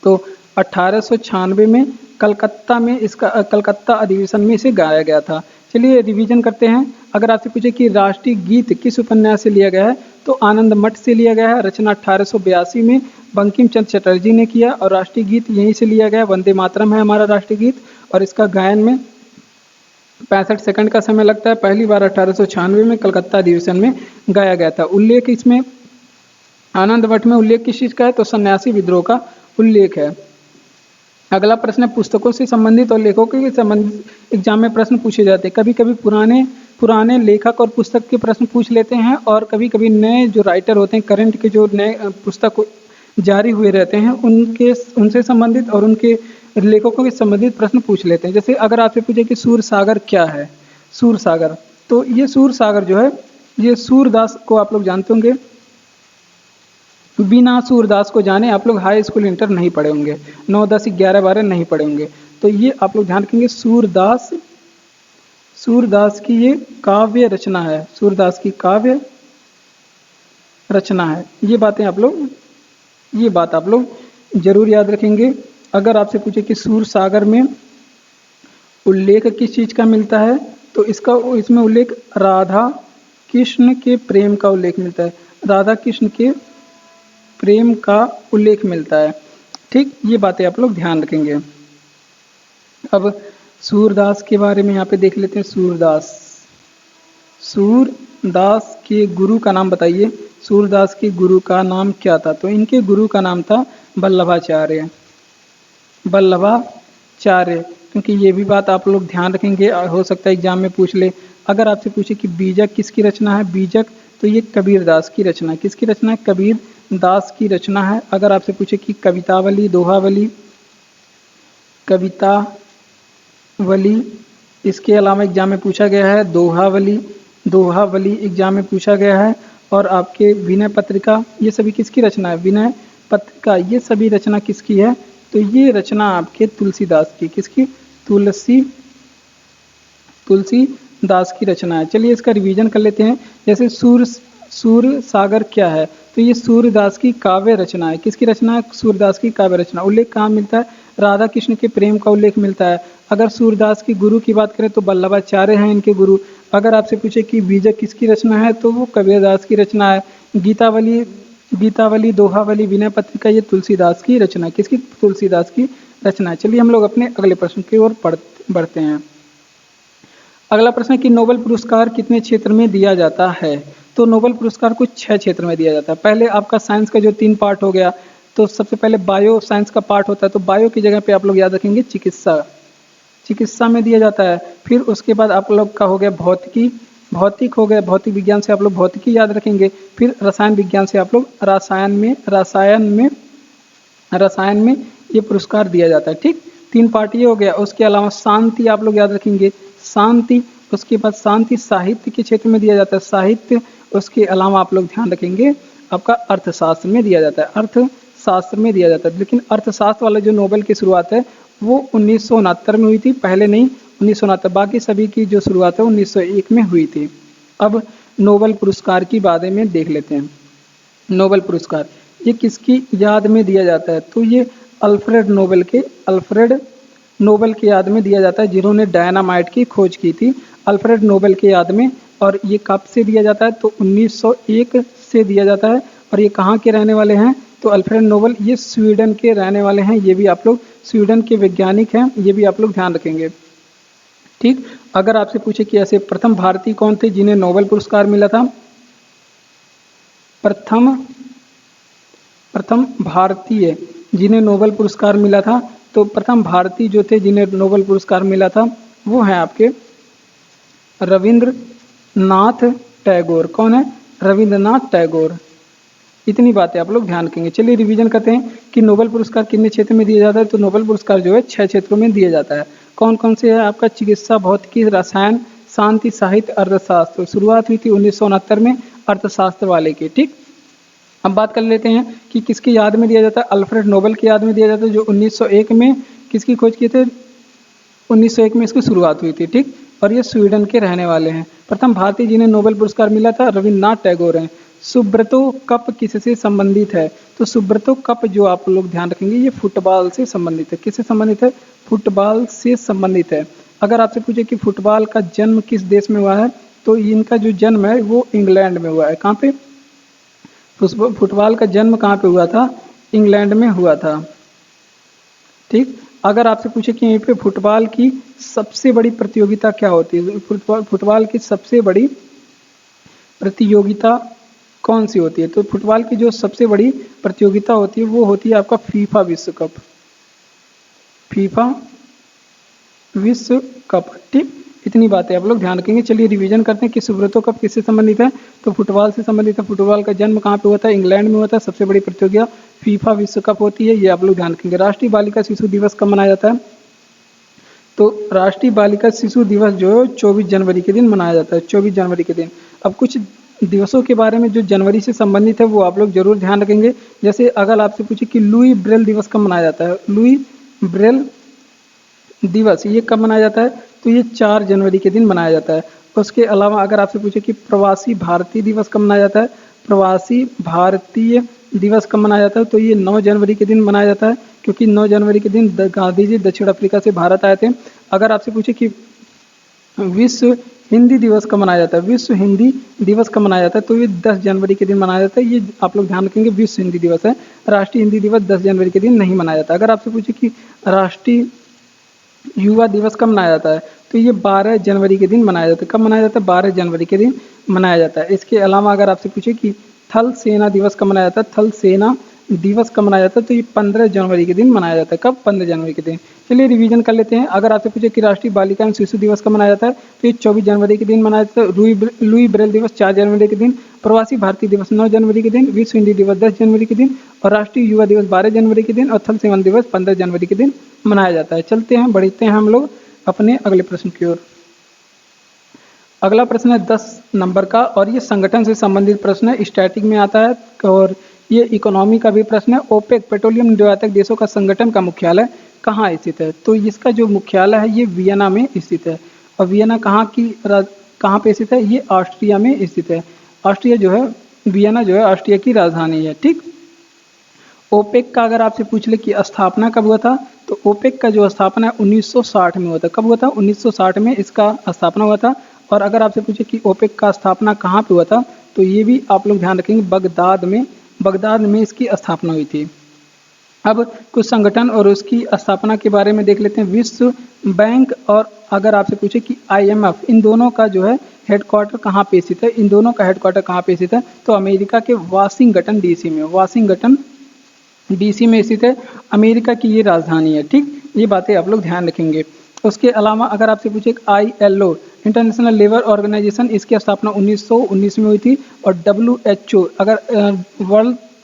तो 1896 में कलकत्ता में इसका कलकत्ता अधिवेशन में इसे गाया गया था। चलिए रिवीजन करते हैं। अगर आपसे पूछे कि राष्ट्रीय गीत किस उपन्यास से लिया गया है, तो आनंद मठ से लिया गया है। रचना 1882 में बंकिम चंद्र चटर्जी ने किया और राष्ट्रीय गीत यहीं से लिया गया। वंदे मातरम है हमारा राष्ट्रीय गीत और इसका गायन में 65 सेकंड का समय लगता है। पहली बार 1896 में कलकत्ता अधिवेशन में गाया गया था। उल्लेख इसमें आनंद मठ में उल्लेख किस चीज़ का है? तो सन्यासी विद्रोह का उल्लेख है। अगला प्रश्न है पुस्तकों से संबंधित और लेखकों के संबंधित एग्जाम में प्रश्न पूछे जाते हैं। कभी कभी पुराने लेखक और पुस्तक के प्रश्न पूछ लेते हैं और कभी कभी नए जो राइटर होते हैं, करंट के जो नए पुस्तक जारी हुए रहते हैं उनसे संबंधित और उनके लेखकों के संबंधित प्रश्न पूछ लेते हैं। जैसे अगर आपसे पूछे कि सूरसागर क्या है, सूरसागर, तो ये सूरसागर जो है, ये सूरदास को आप लोग जानते होंगे। बिना सूरदास को जाने आप लोग हाई स्कूल इंटर नहीं पढ़े होंगे, 9 10 11 12 नहीं पढ़े होंगे। तो ये आप लोग ध्यान रखेंगे, सूरदास, सूरदास की ये काव्य रचना है, सूरदास की काव्य रचना है। ये बातें आप लोग, ये बात आप लोग जरूर याद रखेंगे। अगर आपसे पूछे कि सूरसागर में उल्लेख किस चीज का मिलता है, तो इसका, इसमें उल्लेख राधा कृष्ण के प्रेम का उल्लेख मिलता है, राधा कृष्ण के प्रेम का उल्लेख मिलता है। ठीक, ये बातें आप लोग ध्यान रखेंगे। अब सूरदास के बारे में यहाँ पे देख लेते हैं। सूरदास, सूरदास के गुरु का नाम बताइए। सूरदास के गुरु का नाम क्या था? तो इनके गुरु का नाम था वल्लभाचार्य, वल्लभाचार्य। क्योंकि ये भी बात आप लोग ध्यान रखेंगे, हो सकता है एग्जाम में पूछ ले। अगर आपसे पूछे कि बीजक किसकी रचना है, बीजक, तो ये कबीर दास की रचना है। किसकी रचना है? कबीर दास की रचना है। अगर आपसे पूछे कि कवितावली, दोहावली, कवितावली, इसके अलावा एग्जाम में पूछा गया है दोहावली, दोहावली एग्जाम में पूछा गया है। और आपके विनय पत्रिका, ये सभी किसकी रचना है? विनय पत्रिका, ये सभी रचना किसकी है? तो ये रचना आपके तुलसीदास की, किसकी? तुलसीदास की रचना है। चलिए इसका रिवीजन कर लेते हैं। जैसे सूरसागर क्या है? तो ये सूरदास की काव्य रचना है। किसकी रचना है? सूरदास की काव्य रचना। उल्लेख कहाँ मिलता है? राधा कृष्ण के प्रेम का उल्लेख मिलता है। अगर सूरदास की गुरु की बात करें तो वल्लभाचार्य हैं इनके गुरु। अगर आपसे पूछे कि बीजक किसकी रचना है, तो वो कबीरदास की रचना है। गीतावली, गीतावली, दोहावली, विनय पत्रिका, ये तुलसीदास की रचना है। किसकी? तुलसीदास की रचना है। चलिए हम लोग अपने अगले प्रश्न की ओर बढ़ते हैं। अगला प्रश्न है कि नोबेल पुरस्कार कितने क्षेत्र में दिया जाता है? तो नोबेल पुरस्कार कुछ 6 क्षेत्र में दिया जाता है। पहले आपका साइंस का जो 3 पार्ट हो गया, तो सबसे पहले बायो साइंस का पार्ट होता है, तो बायो की जगह पे आप लोग याद रखेंगे चिकित्सा, चिकित्सा में दिया जाता है। फिर उसके बाद आप लोग का हो गया भौतिकी, भौतिक हो गया, भौतिक विज्ञान से आप लोग भौतिकी याद रखेंगे। फिर रसायन विज्ञान से आप लोग रसायन में ये पुरस्कार दिया जाता है। ठीक, 3 पार्ट ये हो गया। उसके अलावा शांति आप लोग याद रखेंगे, शांति। उसके बाद शांति साहित्य के क्षेत्र में दिया जाता है, साहित्य। उसके अलावा आप लोग ध्यान रखेंगे आपका अर्थशास्त्र में दिया जाता है, अर्थशास्त्र में दिया जाता है। लेकिन अर्थशास्त्र वाला जो नोबेल की शुरुआत है वो 1969 में हुई थी, पहले नहीं, 1969। बाकी सभी की जो शुरुआत है 1901 में हुई थी। अब नोबेल पुरस्कार की बारे में देख लेते हैं। नोबेल पुरस्कार ये किसकी याद में दिया जाता है? तो ये अल्फ्रेड नोबेल की याद में दिया जाता है, जिन्होंने डायनामाइट की खोज की थी, अल्फ्रेड नोबेल की याद में। और ये कब से दिया जाता है? तो 1901 से दिया जाता है। और ये कहाँ के रहने वाले हैं? तो अल्फ्रेड नोबेल ये स्वीडन के रहने वाले हैं। ये भी आप लोग, स्वीडन के वैज्ञानिक हैं, ये भी आप लोग ध्यान रखेंगे। ठीक, अगर आपसे पूछे कि ऐसे प्रथम भारतीय कौन थे जिन्हें नोबेल पुरस्कार मिला था? प्रथम भारतीय जिन्हें नोबेल पुरस्कार मिला था, तो प्रथम भारतीय जो थे जिन्हें नोबेल पुरस्कार मिला था वो हैं आपके रविंद्रनाथ टैगोर। कौन है? रविंद्रनाथ टैगोर। इतनी बातें आप लोग ध्यान रखेंगे। चलिए रिवीजन करते हैं कि नोबेल पुरस्कार कितने क्षेत्र में दिया जाता है। तो नोबेल पुरस्कार जो है 6 क्षेत्रों में दिया जाता है। कौन कौन से है? आपका चिकित्सा, भौतिकी, रसायन, शांति, साहित्य, अर्थशास्त्र। शुरुआत हुई थी 1969 में अर्थशास्त्र वाले की। ठीक, अब बात कर लेते हैं कि किसकी याद में दिया जाता है। अल्फ्रेड नोबेल की याद में दिया जाता है, जो 1901 में किसकी खोज किए थे? 1901 में इसकी शुरुआत हुई थी। ठीक, और ये स्वीडन के रहने वाले हैं। प्रथम भारतीय जिन्हें नोबेल पुरस्कार मिला था रविन्द्रनाथ टैगोर हैं। सुब्रतो कप किससे संबंधित है? तो सुब्रतो कप जो आप लोग ध्यान रखेंगे ये फुटबॉल से संबंधित है। किससे संबंधित है? फुटबॉल से संबंधित है। अगर आपसे पूछे कि फुटबॉल का जन्म किस देश में हुआ है, तो इनका जो जन्म है वो इंग्लैंड में हुआ है। कहाँ पे? फुटबॉल का जन्म कहाँ पे हुआ था? इंग्लैंड में हुआ था। ठीक, अगर आपसे पूछे कि यहीं पे फुटबॉल की सबसे बड़ी प्रतियोगिता क्या होती है? फुटबॉल की सबसे बड़ी प्रतियोगिता कौन सी होती है? तो फुटबॉल की जो सबसे बड़ी प्रतियोगिता होती है वो होती है आपका फीफा विश्व कप, फीफा विश्व कप। ठीक, इतनी बातें आप लोग ध्यान रखेंगे। चलिए रिवीजन करते हैं कि सुब्रतो कप किससे संबंधित है, तो फुटबॉल से संबंधित है। फुटबॉल का जन्म कहाँ पे हुआ था, इंग्लैंड में हुआ था। सबसे बड़ी प्रतियोगिता फीफा विश्व कप होती है, ये आप लोग ध्यान रखेंगे। राष्ट्रीय बालिका शिशु दिवस कब मनाया जाता है, तो राष्ट्रीय बालिका शिशु दिवस जो है 24 जनवरी के दिन मनाया जाता है, 24 जनवरी के दिन। अब कुछ दिवसों के बारे में जो जनवरी से संबंधित है वो आप लोग जरूर ध्यान रखेंगे। जैसे अगर आपसे पूछे कि लुई ब्रेल दिवस कब मनाया जाता है, लुई ब्रेल दिवस ये कब मनाया जाता है, तो ये 4 जनवरी के दिन मनाया जाता है। उसके अलावा अगर आपसे पूछे कि प्रवासी भारतीय दिवस कब मनाया जाता है, प्रवासी भारतीय दिवस कब मनाया जाता है, तो ये 9 जनवरी के दिन मनाया जाता है, क्योंकि 9 जनवरी के दिन गांधी जी दक्षिण अफ्रीका से भारत आए थे। अगर आपसे पूछे कि विश्व हिंदी दिवस कब मनाया जाता है, विश्व हिंदी दिवस कब मनाया जाता है, तो ये 10 जनवरी के दिन मनाया जाता है। ये आप लोग ध्यान रखेंगे, विश्व हिंदी दिवस है। राष्ट्रीय हिंदी दिवस 10 जनवरी के दिन नहीं मनाया जाता। अगर आपसे पूछे कि राष्ट्रीय युवा दिवस कब मनाया जाता है, तो ये 12 जनवरी के दिन मनाया जाता है। कब मनाया जाता है, 12 जनवरी के दिन मनाया जाता है। इसके अलावा अगर आपसे पूछे कि थल सेना दिवस कब मनाया जाता है, थल सेना दिवस कब मनाया जाता है, तो ये 15 जनवरी के दिन मनाया जाता है। कब, 15 जनवरी के दिन। चलिए रिवीजन कर लेते हैं। अगर आपसे पूछे कि राष्ट्रीय बालिका एवं शिशु दिवस कब मनाया जाता है, तो ये 24 जनवरी के दिन मनाया जाता है। लुई ब्रेल दिवस 4 जनवरी के दिन, प्रवासी भारतीय दिवस 9 जनवरी के दिन, विश्व हिंदी दिवस 10 जनवरी के दिन, और राष्ट्रीय युवा दिवस 12 जनवरी के दिन, और थल सेना दिवस 15 जनवरी के दिन मनाया जाता है। चलते हैं, बढ़ते हैं हम लोग अपने अगले प्रश्न की ओर। अगला प्रश्न है 10 नंबर का, और ये संगठन से संबंधित प्रश्न है, स्टैटिक में आता है, और ये इकोनॉमी का भी प्रश्न है। ओपेक पेट्रोलियम निर्यातक देशों का संगठन का मुख्यालय कहाँ स्थित है, तो इसका जो मुख्यालय है ये वियना में स्थित है। और वियना कहाँ पे स्थित है, ये ऑस्ट्रिया में स्थित है। ऑस्ट्रिया जो है, वियना जो है ऑस्ट्रिया की राजधानी है। ठीक। ओपेक का अगर आपसे पूछ ले कि स्थापना कब हुआ था, तो ओपेक का जो स्थापना है 1960 में हुआ था। कब हुआ था, 1960 में इसका स्थापना हुआ था। और अगर आपसे पूछे कि ओपेक का स्थापना कहाँ पे हुआ था, तो ये भी आप लोग ध्यान रखेंगे, बगदाद में इसकी स्थापना हुई थी। अब कुछ संगठन और उसकी स्थापना के बारे में देख लेते हैं। विश्व बैंक और अगर आपसे पूछे कि IMF, इन दोनों का जो है हेडक्वार्टर कहाँ पे स्थित है, इन दोनों का हेडक्वार्टर कहाँ पे स्थित है, तो अमेरिका के वाशिंगटन DC में, वाशिंगटन DC में स्थित है। अमेरिका की ये राजधानी है। ठीक, ये बातें आप लोग ध्यान रखेंगे। उसके अलावा अगर आपसे पूछे ILO, इंटरनेशनल लेबर ऑर्गेनाइजेशन, इसकी स्थापना 1919 में हुई थी। और WHO अगर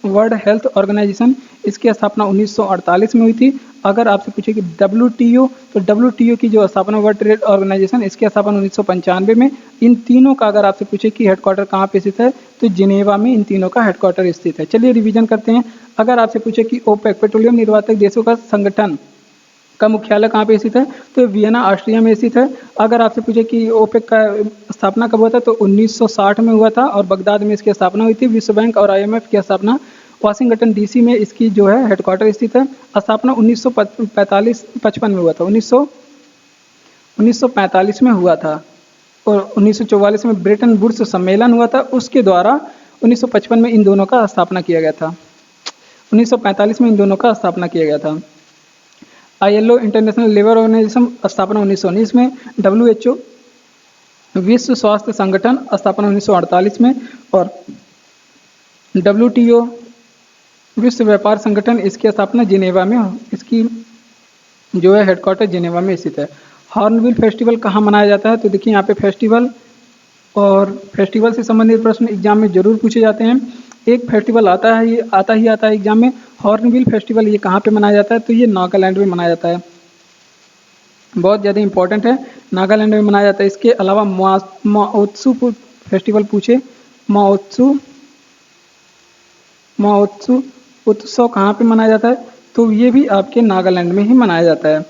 वर्ल्ड हेल्थ ऑर्गेनाइजेशन, इसकी स्थापना 1948 में हुई थी। अगर आपसे पूछे कि WTO, तो WTO की जो स्थापना, वर्ल्ड ट्रेड ऑर्गेनाइजेशन, इसकी स्थापना 1995 में। इन तीनों का अगर आपसे पूछे कि हेडक्वार्टर कहाँ पे स्थित है, तो जिनेवा में इन तीनों का हेडक्वार्टर स्थित है। चलिए रिवीजन करते हैं। अगर आपसे पूछे कि ओपेक पेट्रोलियम निर्यातक देशों का संगठन का मुख्यालय कहाँ पे स्थित है, तो वियना ऑस्ट्रिया में स्थित है। अगर आपसे पूछे कि ओपेक का स्थापना कब हुआ था, तो 1960 में हुआ था, और बगदाद में इसकी स्थापना हुई थी। विश्व बैंक और IMF की स्थापना वाशिंगटन DC में इसकी जो है हेडक्वार्टर स्थित है। स्थापना 1955 में हुआ था, 1945 में हुआ था। और 1944 में ब्रेटन वुड्स सम्मेलन हुआ था, उसके द्वारा 1955 में इन दोनों का स्थापना किया गया था। 1945 में इन दोनों का स्थापना किया गया था। ILO, इंटरनेशनल लेबर ऑर्गेनाइजेशन, स्थापना 1919 में। WHO, विश्व स्वास्थ्य संगठन, स्थापना 1948 में। और WTO, विश्व व्यापार संगठन, इसकी स्थापना जिनेवा में, इसकी जो है हेडक्वार्टर जिनेवा में स्थित है। हॉर्नबिल फेस्टिवल कहाँ मनाया जाता है, तो देखिए यहाँ पे फेस्टिवल और फेस्टिवल से संबंधित प्रश्न एग्जाम में जरूर पूछे जाते हैं। एक फेस्टिवल आता है, ये आता ही एग्जाम में। हॉर्नबिल फेस्टिवल ये कहाँ पे मनाया जाता है, तो ये नागालैंड में मनाया जाता है। बहुत ज़्यादा इंपॉर्टेंट है, नागालैंड में मनाया जाता है। इसके अलावा माओत्सु फेस्टिवल पूछे, माओत्सु उत्सव कहाँ पे मनाया जाता है, तो ये भी आपके नागालैंड में ही मनाया जाता है।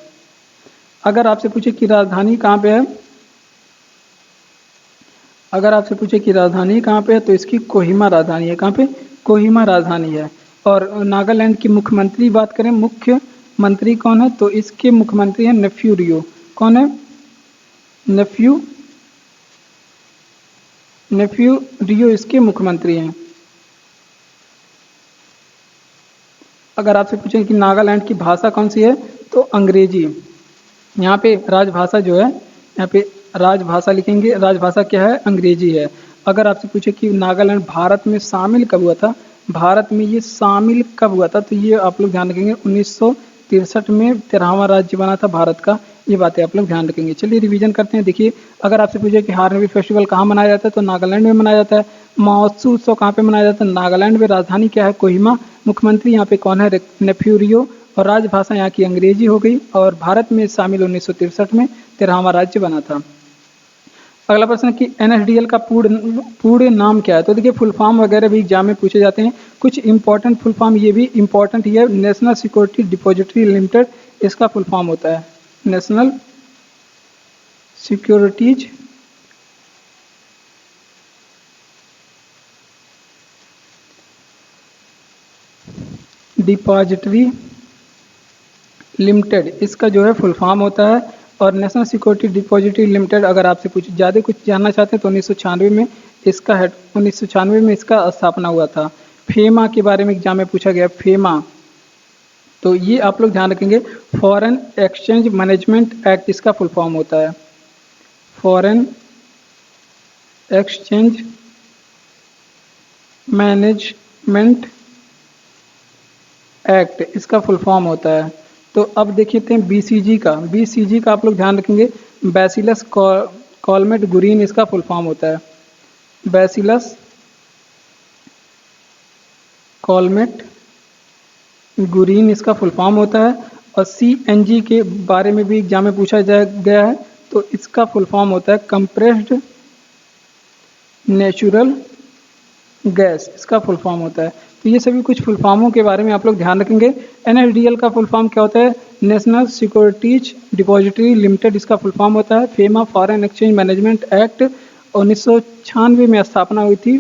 अगर आपसे पूछे कि राजधानी कहाँ पे है, अगर आपसे पूछे कि राजधानी कहाँ पे है, तो इसकी कोहिमा राजधानी है। कहाँ पे, कोहिमा राजधानी है। और नागालैंड की मुख्यमंत्री बात करें, मुख्यमंत्री कौन है, तो इसके मुख्यमंत्री हैं नेफ्यू रियो। कौन है, नेफ्यू रियो इसके मुख्यमंत्री हैं। अगर आपसे पूछें कि नागालैंड की भाषा कौन सी है, तो अंग्रेजी। यहाँ पे राजभाषा जो है, यहाँ पे राजभाषा लिखेंगे, राजभाषा क्या है, अंग्रेजी है। अगर आपसे पूछे कि नागालैंड भारत में शामिल कब हुआ था, भारत में ये शामिल कब हुआ था, तो ये आप लोग ध्यान रखेंगे 1963 में 13वां राज्य बना था भारत का। ये बातें आप लोग ध्यान रखेंगे। चलिए रिवीजन करते हैं। देखिए, अगर आपसे पूछे कि हार्नबिल फेस्टिवल कहाँ मनाया जाता है, तो नागालैंड में मनाया जाता है। महोत्सव उत्सव कहाँ पे मनाया जाता है, नागालैंड में। राजधानी क्या है, कोहिमा। मुख्यमंत्री यहाँ पे कौन है, नेफ्यूरियो। और राजभाषा यहाँ की अंग्रेजी हो गई। और भारत में शामिल 1963 में 13वां राज्य बना था। अगला प्रश्न कि एनएसडीएल का पूर्ण नाम क्या है। तो देखिए, फुल फॉर्म वगैरह भी एग्जाम में पूछे जाते हैं। कुछ इंपॉर्टेंट फुल फॉर्म ये भी इंपॉर्टेंट ही है। नेशनल सिक्योरिटी डिपॉजिटरी लिमिटेड इसका फुल फॉर्म होता है। नेशनल सिक्योरिटीज डिपॉजिटरी लिमिटेड इसका जो है फुल फॉर्म होता है। और नेशनल सिक्योरिटी डिपॉजिटरी लिमिटेड अगर आपसे कुछ ज़्यादा कुछ जानना चाहते हैं तो 1996 में इसका 1996 में इसका स्थापना हुआ था। फेमा के बारे में एग्जाम में पूछा गया, फेमा। तो ये आप लोग ध्यान रखेंगे, फॉरेन एक्सचेंज मैनेजमेंट एक्ट इसका फुल फॉर्म होता है। फॉरेन एक्सचेंज मैनेजमेंट एक्ट इसका फुल फॉर्म होता है। तो अब देखते हैं बीसीजी का। बीसीजी का आप लोग ध्यान रखेंगे, बैसिलस कॉलमेट गुरीन इसका फुल फॉर्म होता है। बैसिलस कॉलमेट गुरीन इसका फुल फॉर्म होता है। और सीएनजी के बारे में भी एग्जाम में पूछा गया है, तो इसका फुल फॉर्म होता है कंप्रेस्ड नेचुरल गैस, इसका फुल फॉर्म होता है। तो ये सभी कुछ फुल फॉर्मों के बारे में आप लोग ध्यान रखेंगे। एनएसडीएल का फुल फॉर्म क्या होता है, नेशनल सिक्योरिटीज डिपॉजिटरी लिमिटेड इसका फुल फॉर्म होता है। FEMA foreign exchange management act 1996 में स्थापना हुई थी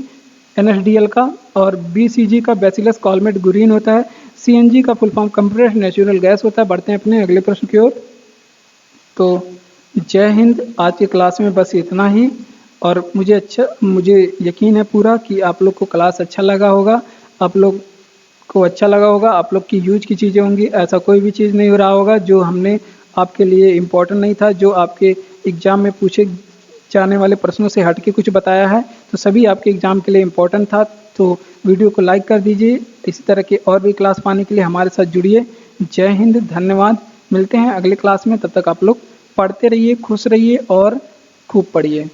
एनएसडीएल का। और बीसीजी का बैसिलस कॉलमेट गुरीन होता है। सीएनजी का full form compressed natural gas होता है। बढ़ते हैं अपने अगले प्रश्न की ओर। तो जय हिंद। आज की क्लास में बस इतना ही। और मुझे यकीन है पूरा कि आप लोग को क्लास अच्छा लगा होगा, आप लोग को अच्छा लगा होगा, आप लोग की यूज की चीज़ें होंगी। ऐसा कोई भी चीज़ नहीं हो रहा होगा जो हमने आपके लिए इम्पोर्टेंट नहीं था, जो आपके एग्ज़ाम में पूछे जाने वाले प्रश्नों से हट के कुछ बताया है, तो सभी आपके एग्ज़ाम के लिए इम्पोर्टेंट था। तो वीडियो को लाइक कर दीजिए। इसी तरह के और भी क्लास पाने के लिए हमारे साथ जुड़िए। जय हिंद, धन्यवाद। मिलते हैं अगले क्लास में। तब तक आप लोग पढ़ते रहिए, खुश रहिए और खूब पढ़िए।